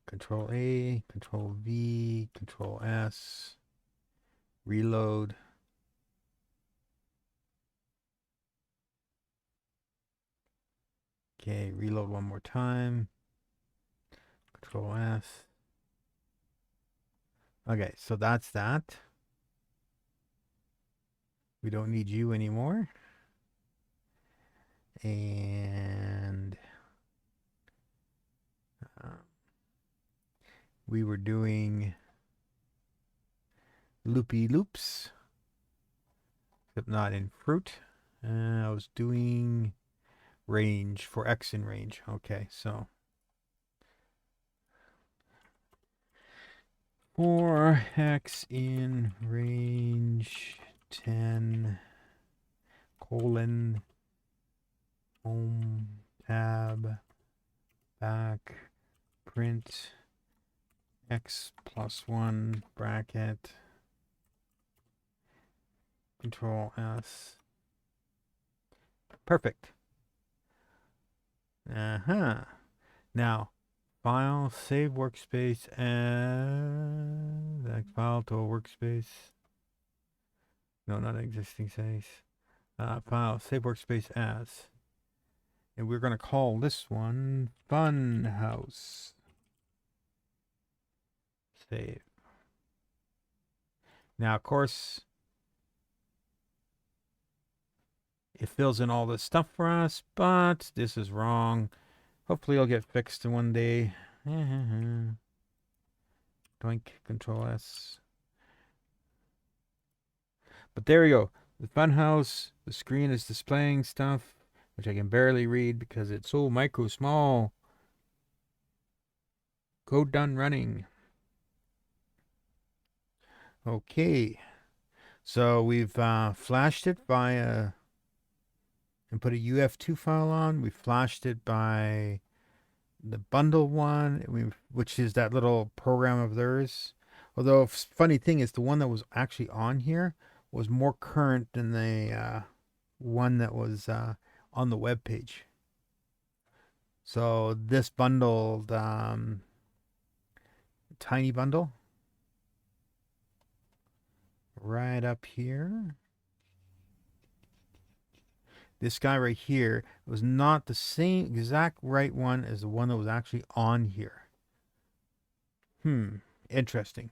Control A, Control V, Control S. Reload. Okay, reload one more time. Control S. Okay, so that's that. We don't need you anymore. And uh, we were doing loopy loops, except not in fruit. I was doing range for X in range. Okay, so for X in range 10 colon home tab back print X plus 1 bracket control S. Perfect. Now, file, save workspace, and that file to a workspace. No, not existing space. File, save workspace as. And we're going to call this one Funhouse. Save. Now, of course, it fills in all this stuff for us, but this is wrong. Hopefully it'll get fixed in one day. Doink, Control S. But there we go. The Funhouse, the screen is displaying stuff, which I can barely read because it's so micro small. Code done running. Okay. So we've flashed it via and put a UF2 file on. We flashed it by the bundle one, which is that little program of theirs. Although, funny thing is, the one that was actually on here was more current than the one that was on the web page. So this bundled tiny bundle right up here. This guy right here was not the same exact right one as the one that was actually on here. Interesting.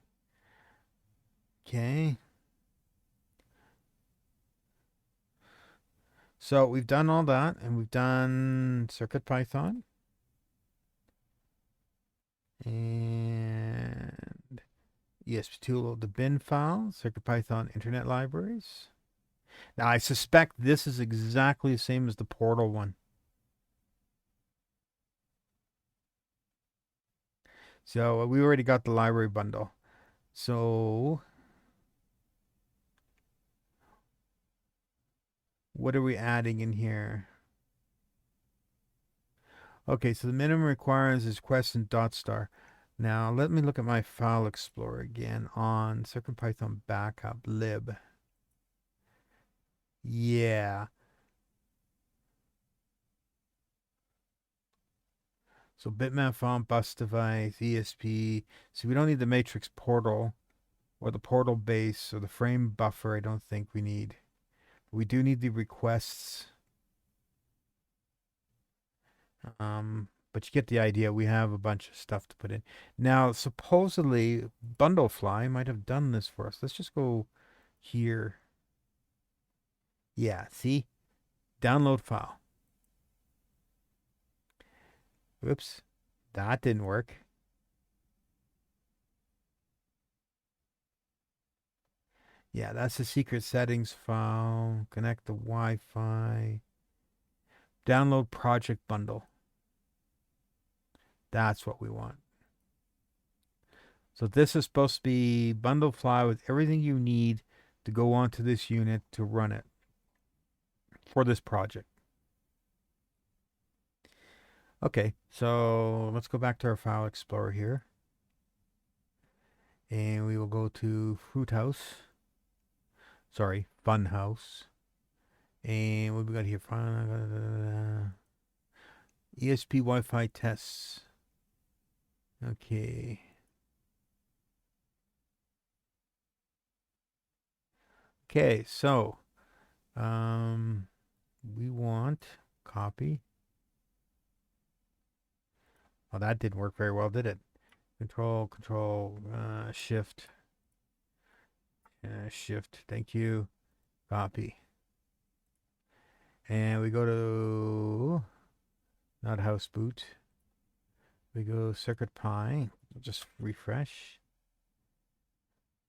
Okay. So we've done all that, and we've done CircuitPython. And ESP2 the bin file, CircuitPython Internet Libraries. Now I suspect this is exactly the same as the portal one. So we already got the library bundle. So what are we adding in here? Okay, so the minimum requirements is quest and dot star. Now let me look at my file explorer again on CircuitPython backup lib. Yeah. So bitmap font, bus device, ESP. So we don't need the matrix portal or the portal base or the frame buffer. I don't think we need. We do need the requests. But you get the idea. We have a bunch of stuff to put in. Now, supposedly, Bundlefly might have done this for us. Let's just go here. Yeah, see? Download file. Whoops. That didn't work. Yeah, that's the secret settings file. Connect the Wi-Fi. Download project bundle. That's what we want. So this is supposed to be Bundlefly with everything you need to go onto this unit to run it for this project. Okay, so let's go back to our file explorer here. And we will go to Fruit House. Sorry, Fun House. And what we got here? ESP Wi-Fi tests. Okay. Okay, so we want copy. Oh, that didn't work very well, did it? Control, Shift. Shift. Thank you. Copy. And we go to not house boot. We go Circuit Pi. We'll just refresh.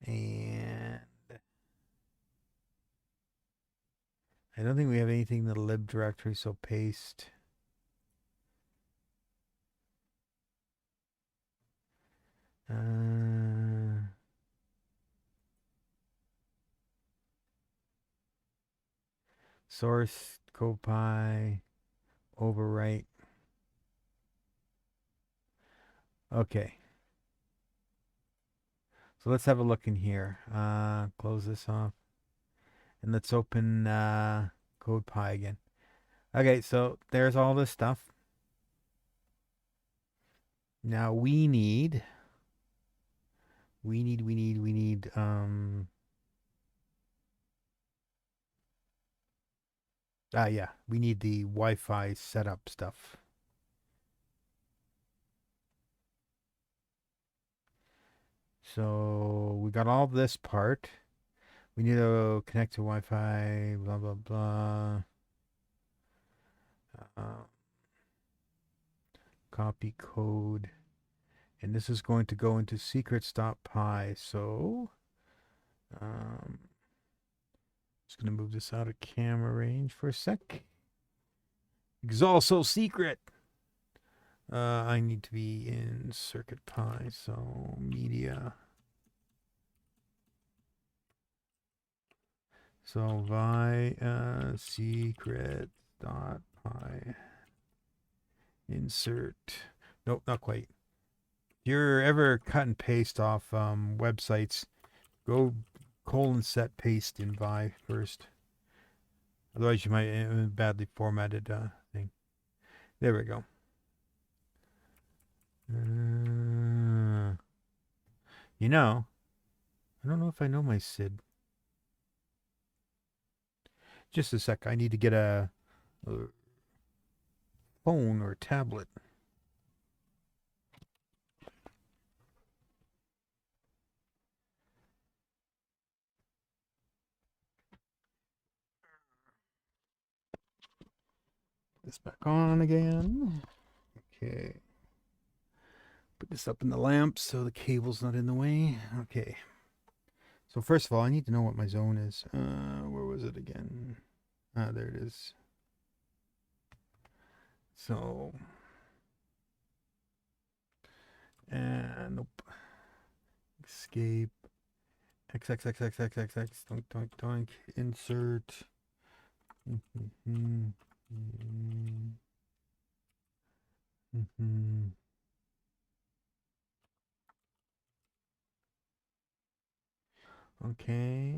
And I don't think we have anything in the lib directory, so paste. Source, CodePy, overwrite. Okay. So let's have a look in here. Close this off. And let's open CodePy again. Okay, so there's all this stuff. Now we need yeah, we need the Wi-Fi setup stuff. So we got all this part. We need to connect to Wi-Fi, blah, blah, blah. Copy code. And this is going to go into secrets.py. So, just going to move this out of camera range for a sec. It's also secret. I need to be in CircuitPy, so media. So secret.py. Insert. Nope, not quite. If you're ever cut and paste off websites, go :set paste in vi first. Otherwise, you might badly formatted thing. There we go. You know, I don't know if I know my SID. Just a sec. I need to get a phone or tablet. This back on again. Okay. Put this up in the lamp so the cable's not in the way. Okay. So first of all, I need to know what my zone is. Where was it again? There it is. So, and nope. Escape. XXXXXXX. Doink, doink, doink. Insert. Okay.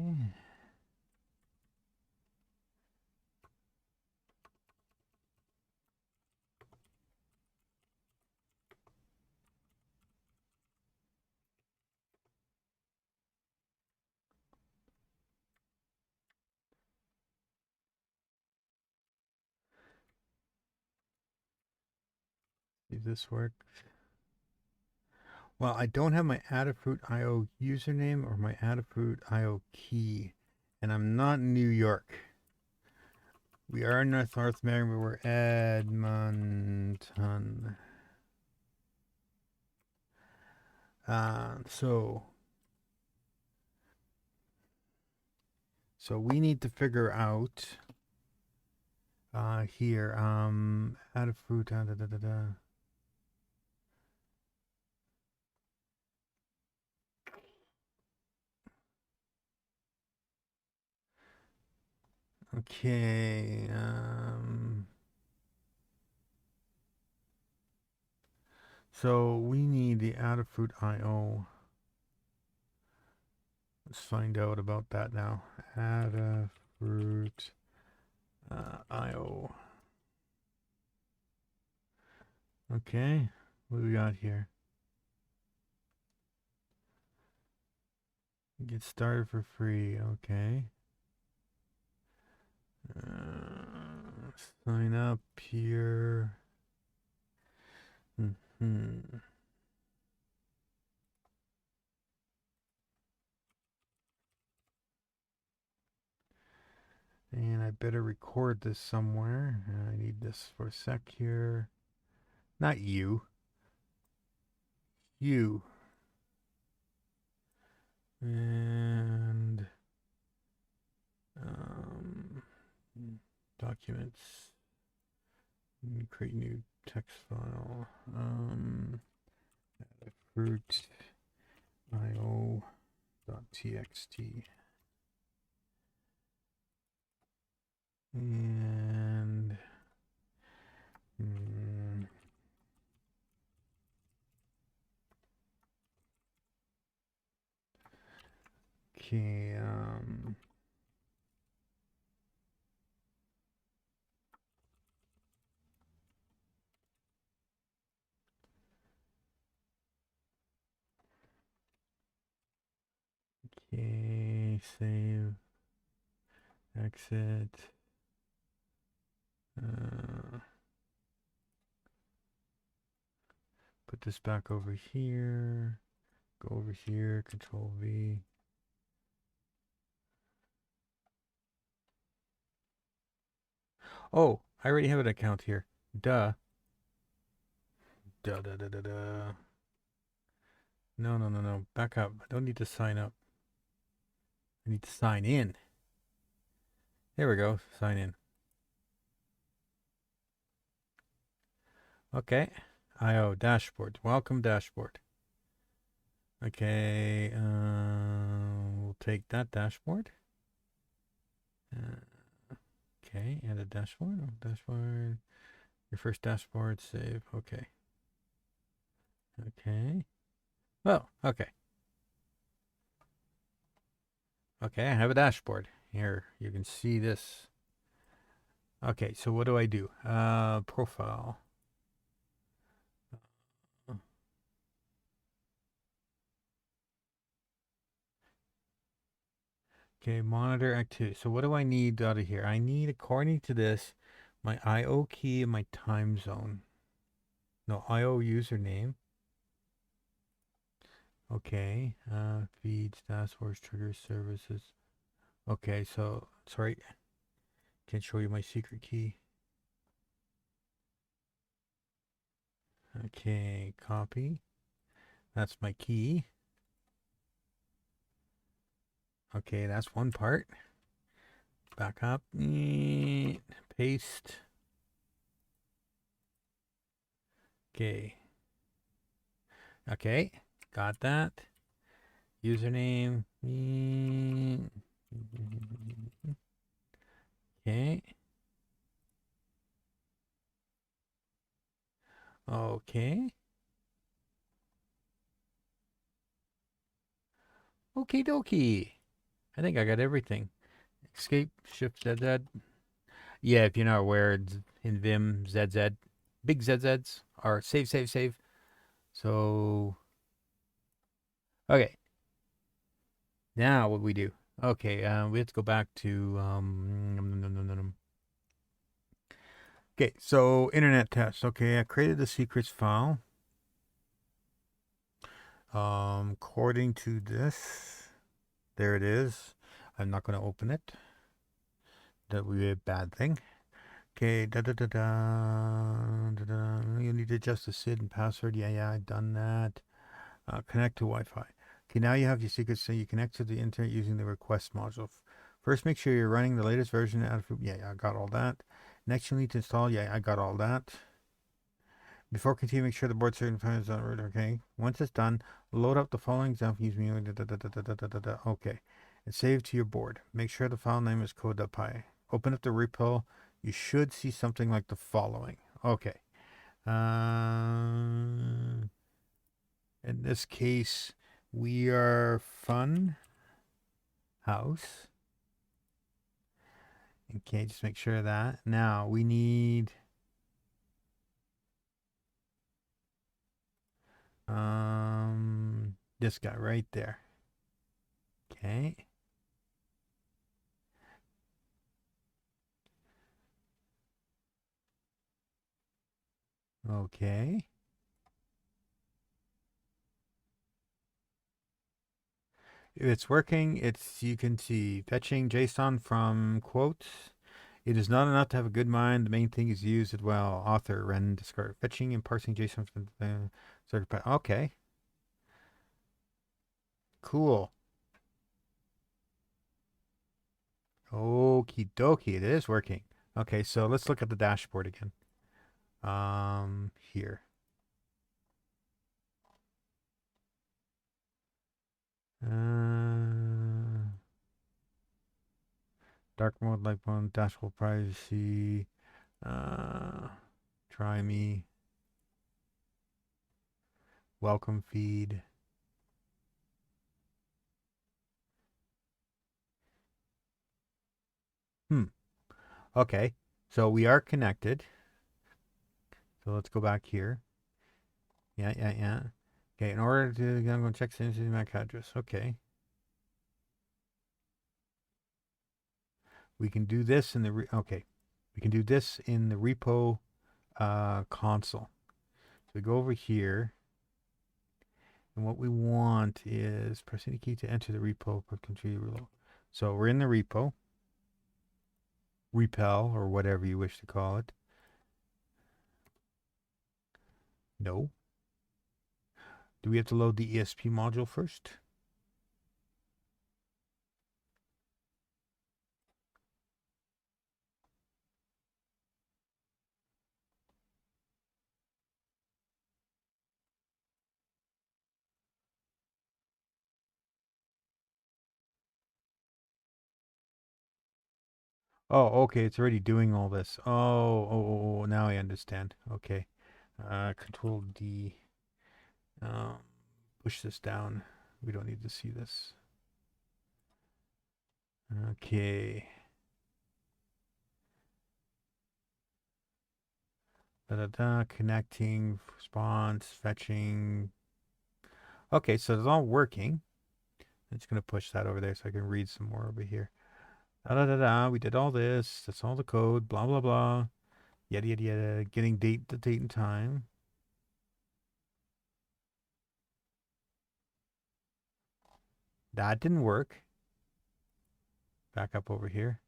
See if this works. Well, I don't have my AdaFruit IO username or my AdaFruit IO key, and I'm not in New York. We are in North America, but we're Edmonton. So we need to figure out here AdaFruit. Okay. So we need the AdaFruit IO. Let's find out about that now. AdaFruit IO. Okay. What do we got here? Get started for free. Okay. Sign up here. And I better record this somewhere. I need this for a sec here. Not you. You. And documents. Create new text file. AdaFruit io.txt. And okay, okay, save, exit. Put this back over here. Go over here, Control V. Oh, I already have an account here. Duh. Duh, duh, duh, duh, duh. No, no, no, no. Back up. I don't need to sign up. I need to sign in. There we go. Sign in. Okay. IO dashboard. Welcome dashboard. Okay. We'll take that dashboard. Okay. And a dashboard. Oh, dashboard. Your first dashboard. Save. Okay. Okay. Oh, okay. Okay, I have a dashboard. Here, you can see this. Okay, so what do I do? Profile. Okay, monitor activity. So what do I need out of here? I need, according to this, my IO key and my time zone. No, IO username. Okay, feeds, dashboards, triggers, services. Okay, so, sorry, can't show you my secret key. Okay, copy. That's my key. Okay, that's one part. Back up. Paste. Okay. Okay. Got that. Username. Okay. Okay. Okie dokie. I think I got everything. Escape, Shift, ZZ. Yeah, if you're not aware, it's in Vim, ZZ. Big ZZs are save, save, save. So, okay. Now what we do? Okay, we have to go back to okay, so internet test. Okay, I created the secrets file. According to this, there it is. I'm not going to open it. That would be a bad thing. Okay, da da da da da da. You need to adjust the SID and password. Yeah, I've done that. Connect to Wi-Fi. Okay, now you have your secrets, so you connect to the internet using the request module. First, make sure you're running the latest version of AdaFruit. Yeah, I got all that. Next, you'll need to install. Yeah, I got all that. Before continuing, make sure the board certain files are root. Okay. Once it's done, load up the following example. Use me. Okay. And save to your board. Make sure the file name is code.py. Open up the repo. You should see something like the following. Okay. In this case, we are fun house. Okay, just make sure of that. Now we need this guy right there. Okay. Okay. If it's working, you can see fetching JSON from quotes. It is not enough to have a good mind. The main thing is use it well. Author, Ren, discard. Fetching and parsing JSON from the certified. Okay. Cool. Okie dokie. It is working. Okay, so let's look at the dashboard again. Here. Dark mode, light mode, dashboard privacy. Try me. Welcome feed. Okay. So we are connected. So let's go back here. Yeah. Okay, in order to, I'm going to check the MAC address. Okay. We can do this in the, okay. We can do this in the repo console. So we go over here. And what we want is press any key to enter the repo, put control reload. So we're in the repo. Repel, or whatever you wish to call it. No. Do we have to load the ESP module first? Oh, okay. It's already doing all this. Oh, now I understand. Okay. Control D. Um, push this down. We don't need to see this. Okay. Connecting, response, fetching. Okay, so it's all working. I'm just going to push that over there so I can read some more over here. We did all this. That's all the code. Blah, blah, blah. Yada, yada, yada. Getting the date and time. That didn't work. Back up over here.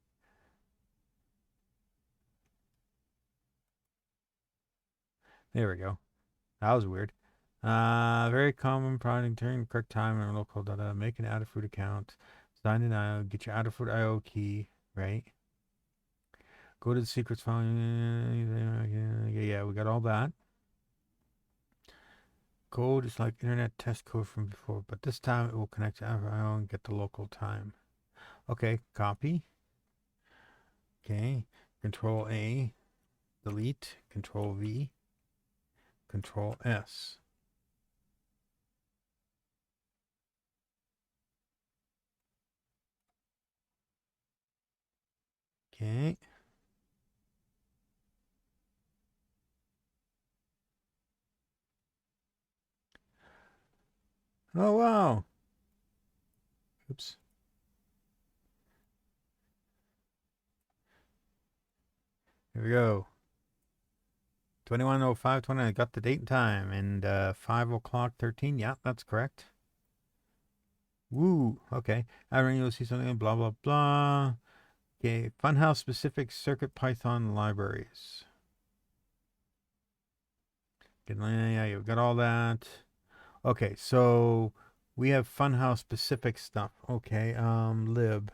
There we go. That was weird. Very common product during the correct time and local data. Make an AdaFruit account. Sign in IO. Get your AdaFruit IO key, right? Go to the secrets file. Yeah, we got all that. Code is like internet test code from before, but this time it will connect to IO and get the local time. Okay, copy. Okay, Control A, delete, Control V, Control S. Okay. Oh, wow. Oops. Here we go. 21:05:20. I got the date and time. And 5 o'clock 13. Yeah, that's correct. Woo. Okay. Irene, you'll see something. Blah, blah, blah. Okay. Funhouse specific circuit Python libraries. Yeah, you've got all that. Okay. So we have Funhouse specific stuff. Okay. Lib.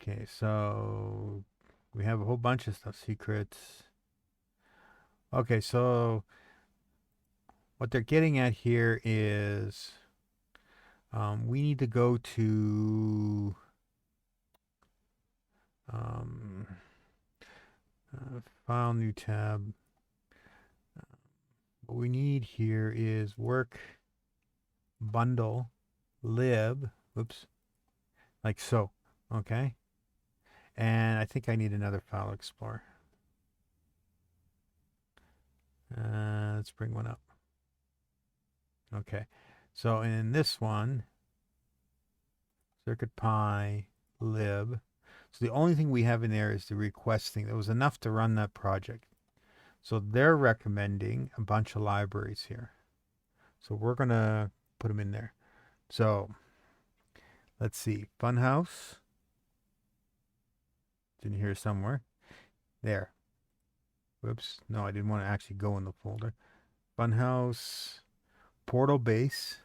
Okay. So we have a whole bunch of stuff. Secrets. Okay. So what they're getting at here is we need to go to file, new tab. What we need here is work bundle lib. Oops. Like so. Okay. And I think I need another file explorer. Let's bring one up. Okay. So in this one, CircuitPy lib. So the only thing we have in there is the request thing. That was enough to run that project. So they're recommending a bunch of libraries here. So we're going to put them in there. So let's see. Funhouse. It's in here somewhere. There. Whoops. No, I didn't want to actually go in the folder. Funhouse. Portal Base.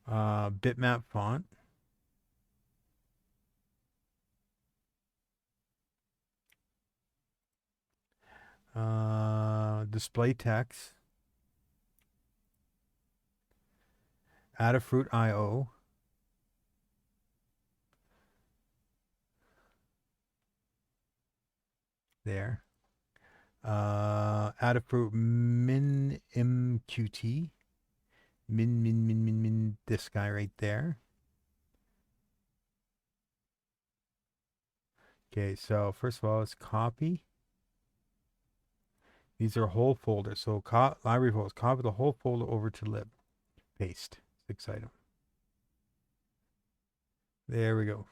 Bitmap font. Display text. AdaFruit IO. There. AdaFruit Min MQT. Min. This guy right there. Okay, so first of all, let's copy. These are whole folders. So library folders. Copy the whole folder over to lib. Paste. 6 item. There we go.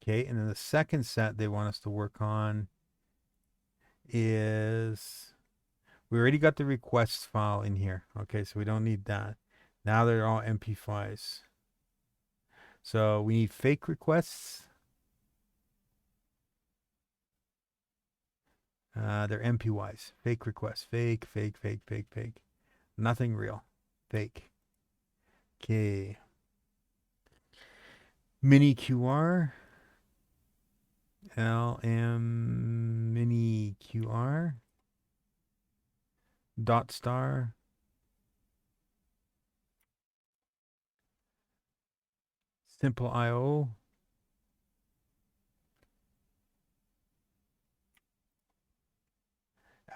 Okay, and then the second set they want us to work on is we already got the requests file in here. Okay, so we don't need that. Now they're all MP5s. So we need fake requests. They're MPYs. Fake requests. Fake. Nothing real. Fake. Okay. Mini QR. LM Mini QR. Dot star. Simple IO.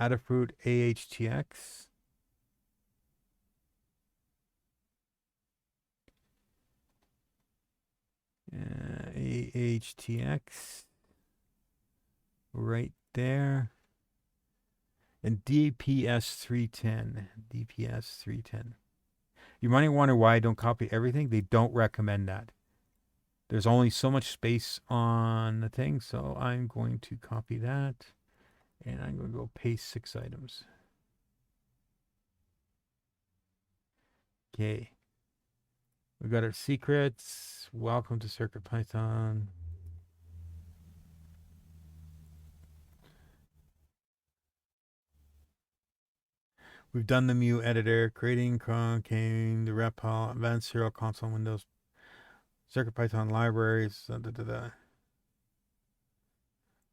AdaFruit AHTX. AHTX. Right there. And DPS 310. DPS 310. You might wonder why I don't copy everything. They don't recommend that. There's only so much space on the thing, so I'm going to copy that. And I'm going to go paste 6 items. Okay. We got our secrets. Welcome to CircuitPython. We've done the Mu editor, creating came the REPL, advanced serial console Windows, CircuitPython libraries.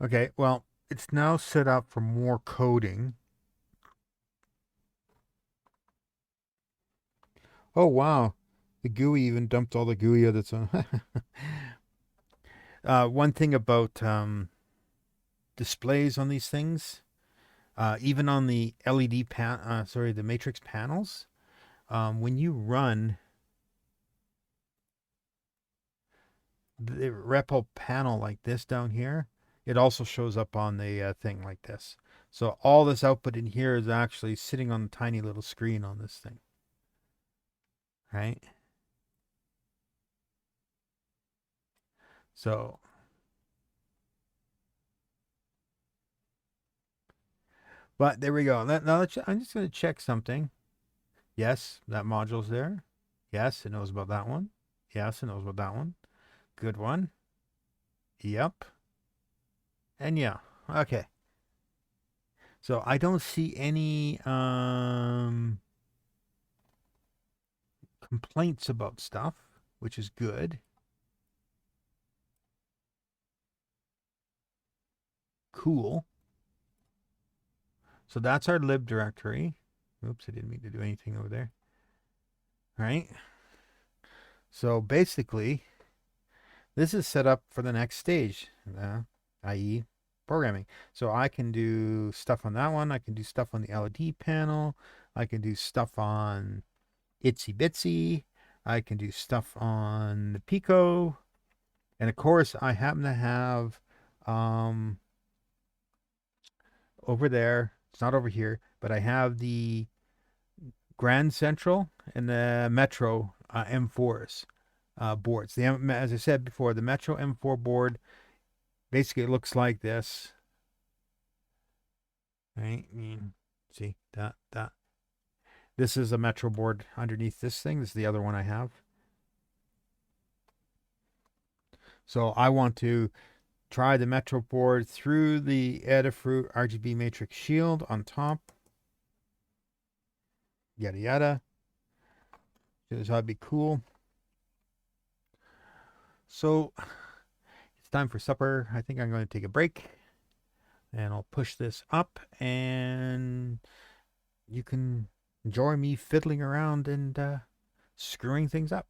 Okay, well, it's now set up for more coding. Oh, wow. The GUI even dumped all the GUI of its own. One thing about displays on these things, even on the LED the matrix panels, when you run the REPL panel like this down here, it also shows up on the thing like this. So all this output in here is actually sitting on the tiny little screen on this thing. Right? So but there we go. Now I'm just going to check something. Yes, that module's there. Yes, it knows about that one. Yes, it knows about that one. Good one. Yep. And yeah. Okay. So I don't see any complaints about stuff, which is good. Cool. So that's our lib directory. Oops, I didn't mean to do anything over there. All right. So basically, this is set up for the next stage, i.e. programming. So I can do stuff on that one. I can do stuff on the LED panel. I can do stuff on Itsy Bitsy. I can do stuff on the Pico. And of course, I happen to have over there, it's not over here, but I have the Grand Central and the Metro M4s boards. As I said before, the Metro M4 board basically looks like this. right? I mean, see that. This is a Metro board underneath this thing. This is the other one I have. So I want to try the Metro board through the AdaFruit RGB matrix shield on top. Yada yada. This ought to be cool. So it's time for supper. I think I'm going to take a break. And I'll push this up and you can enjoy me fiddling around and screwing things up.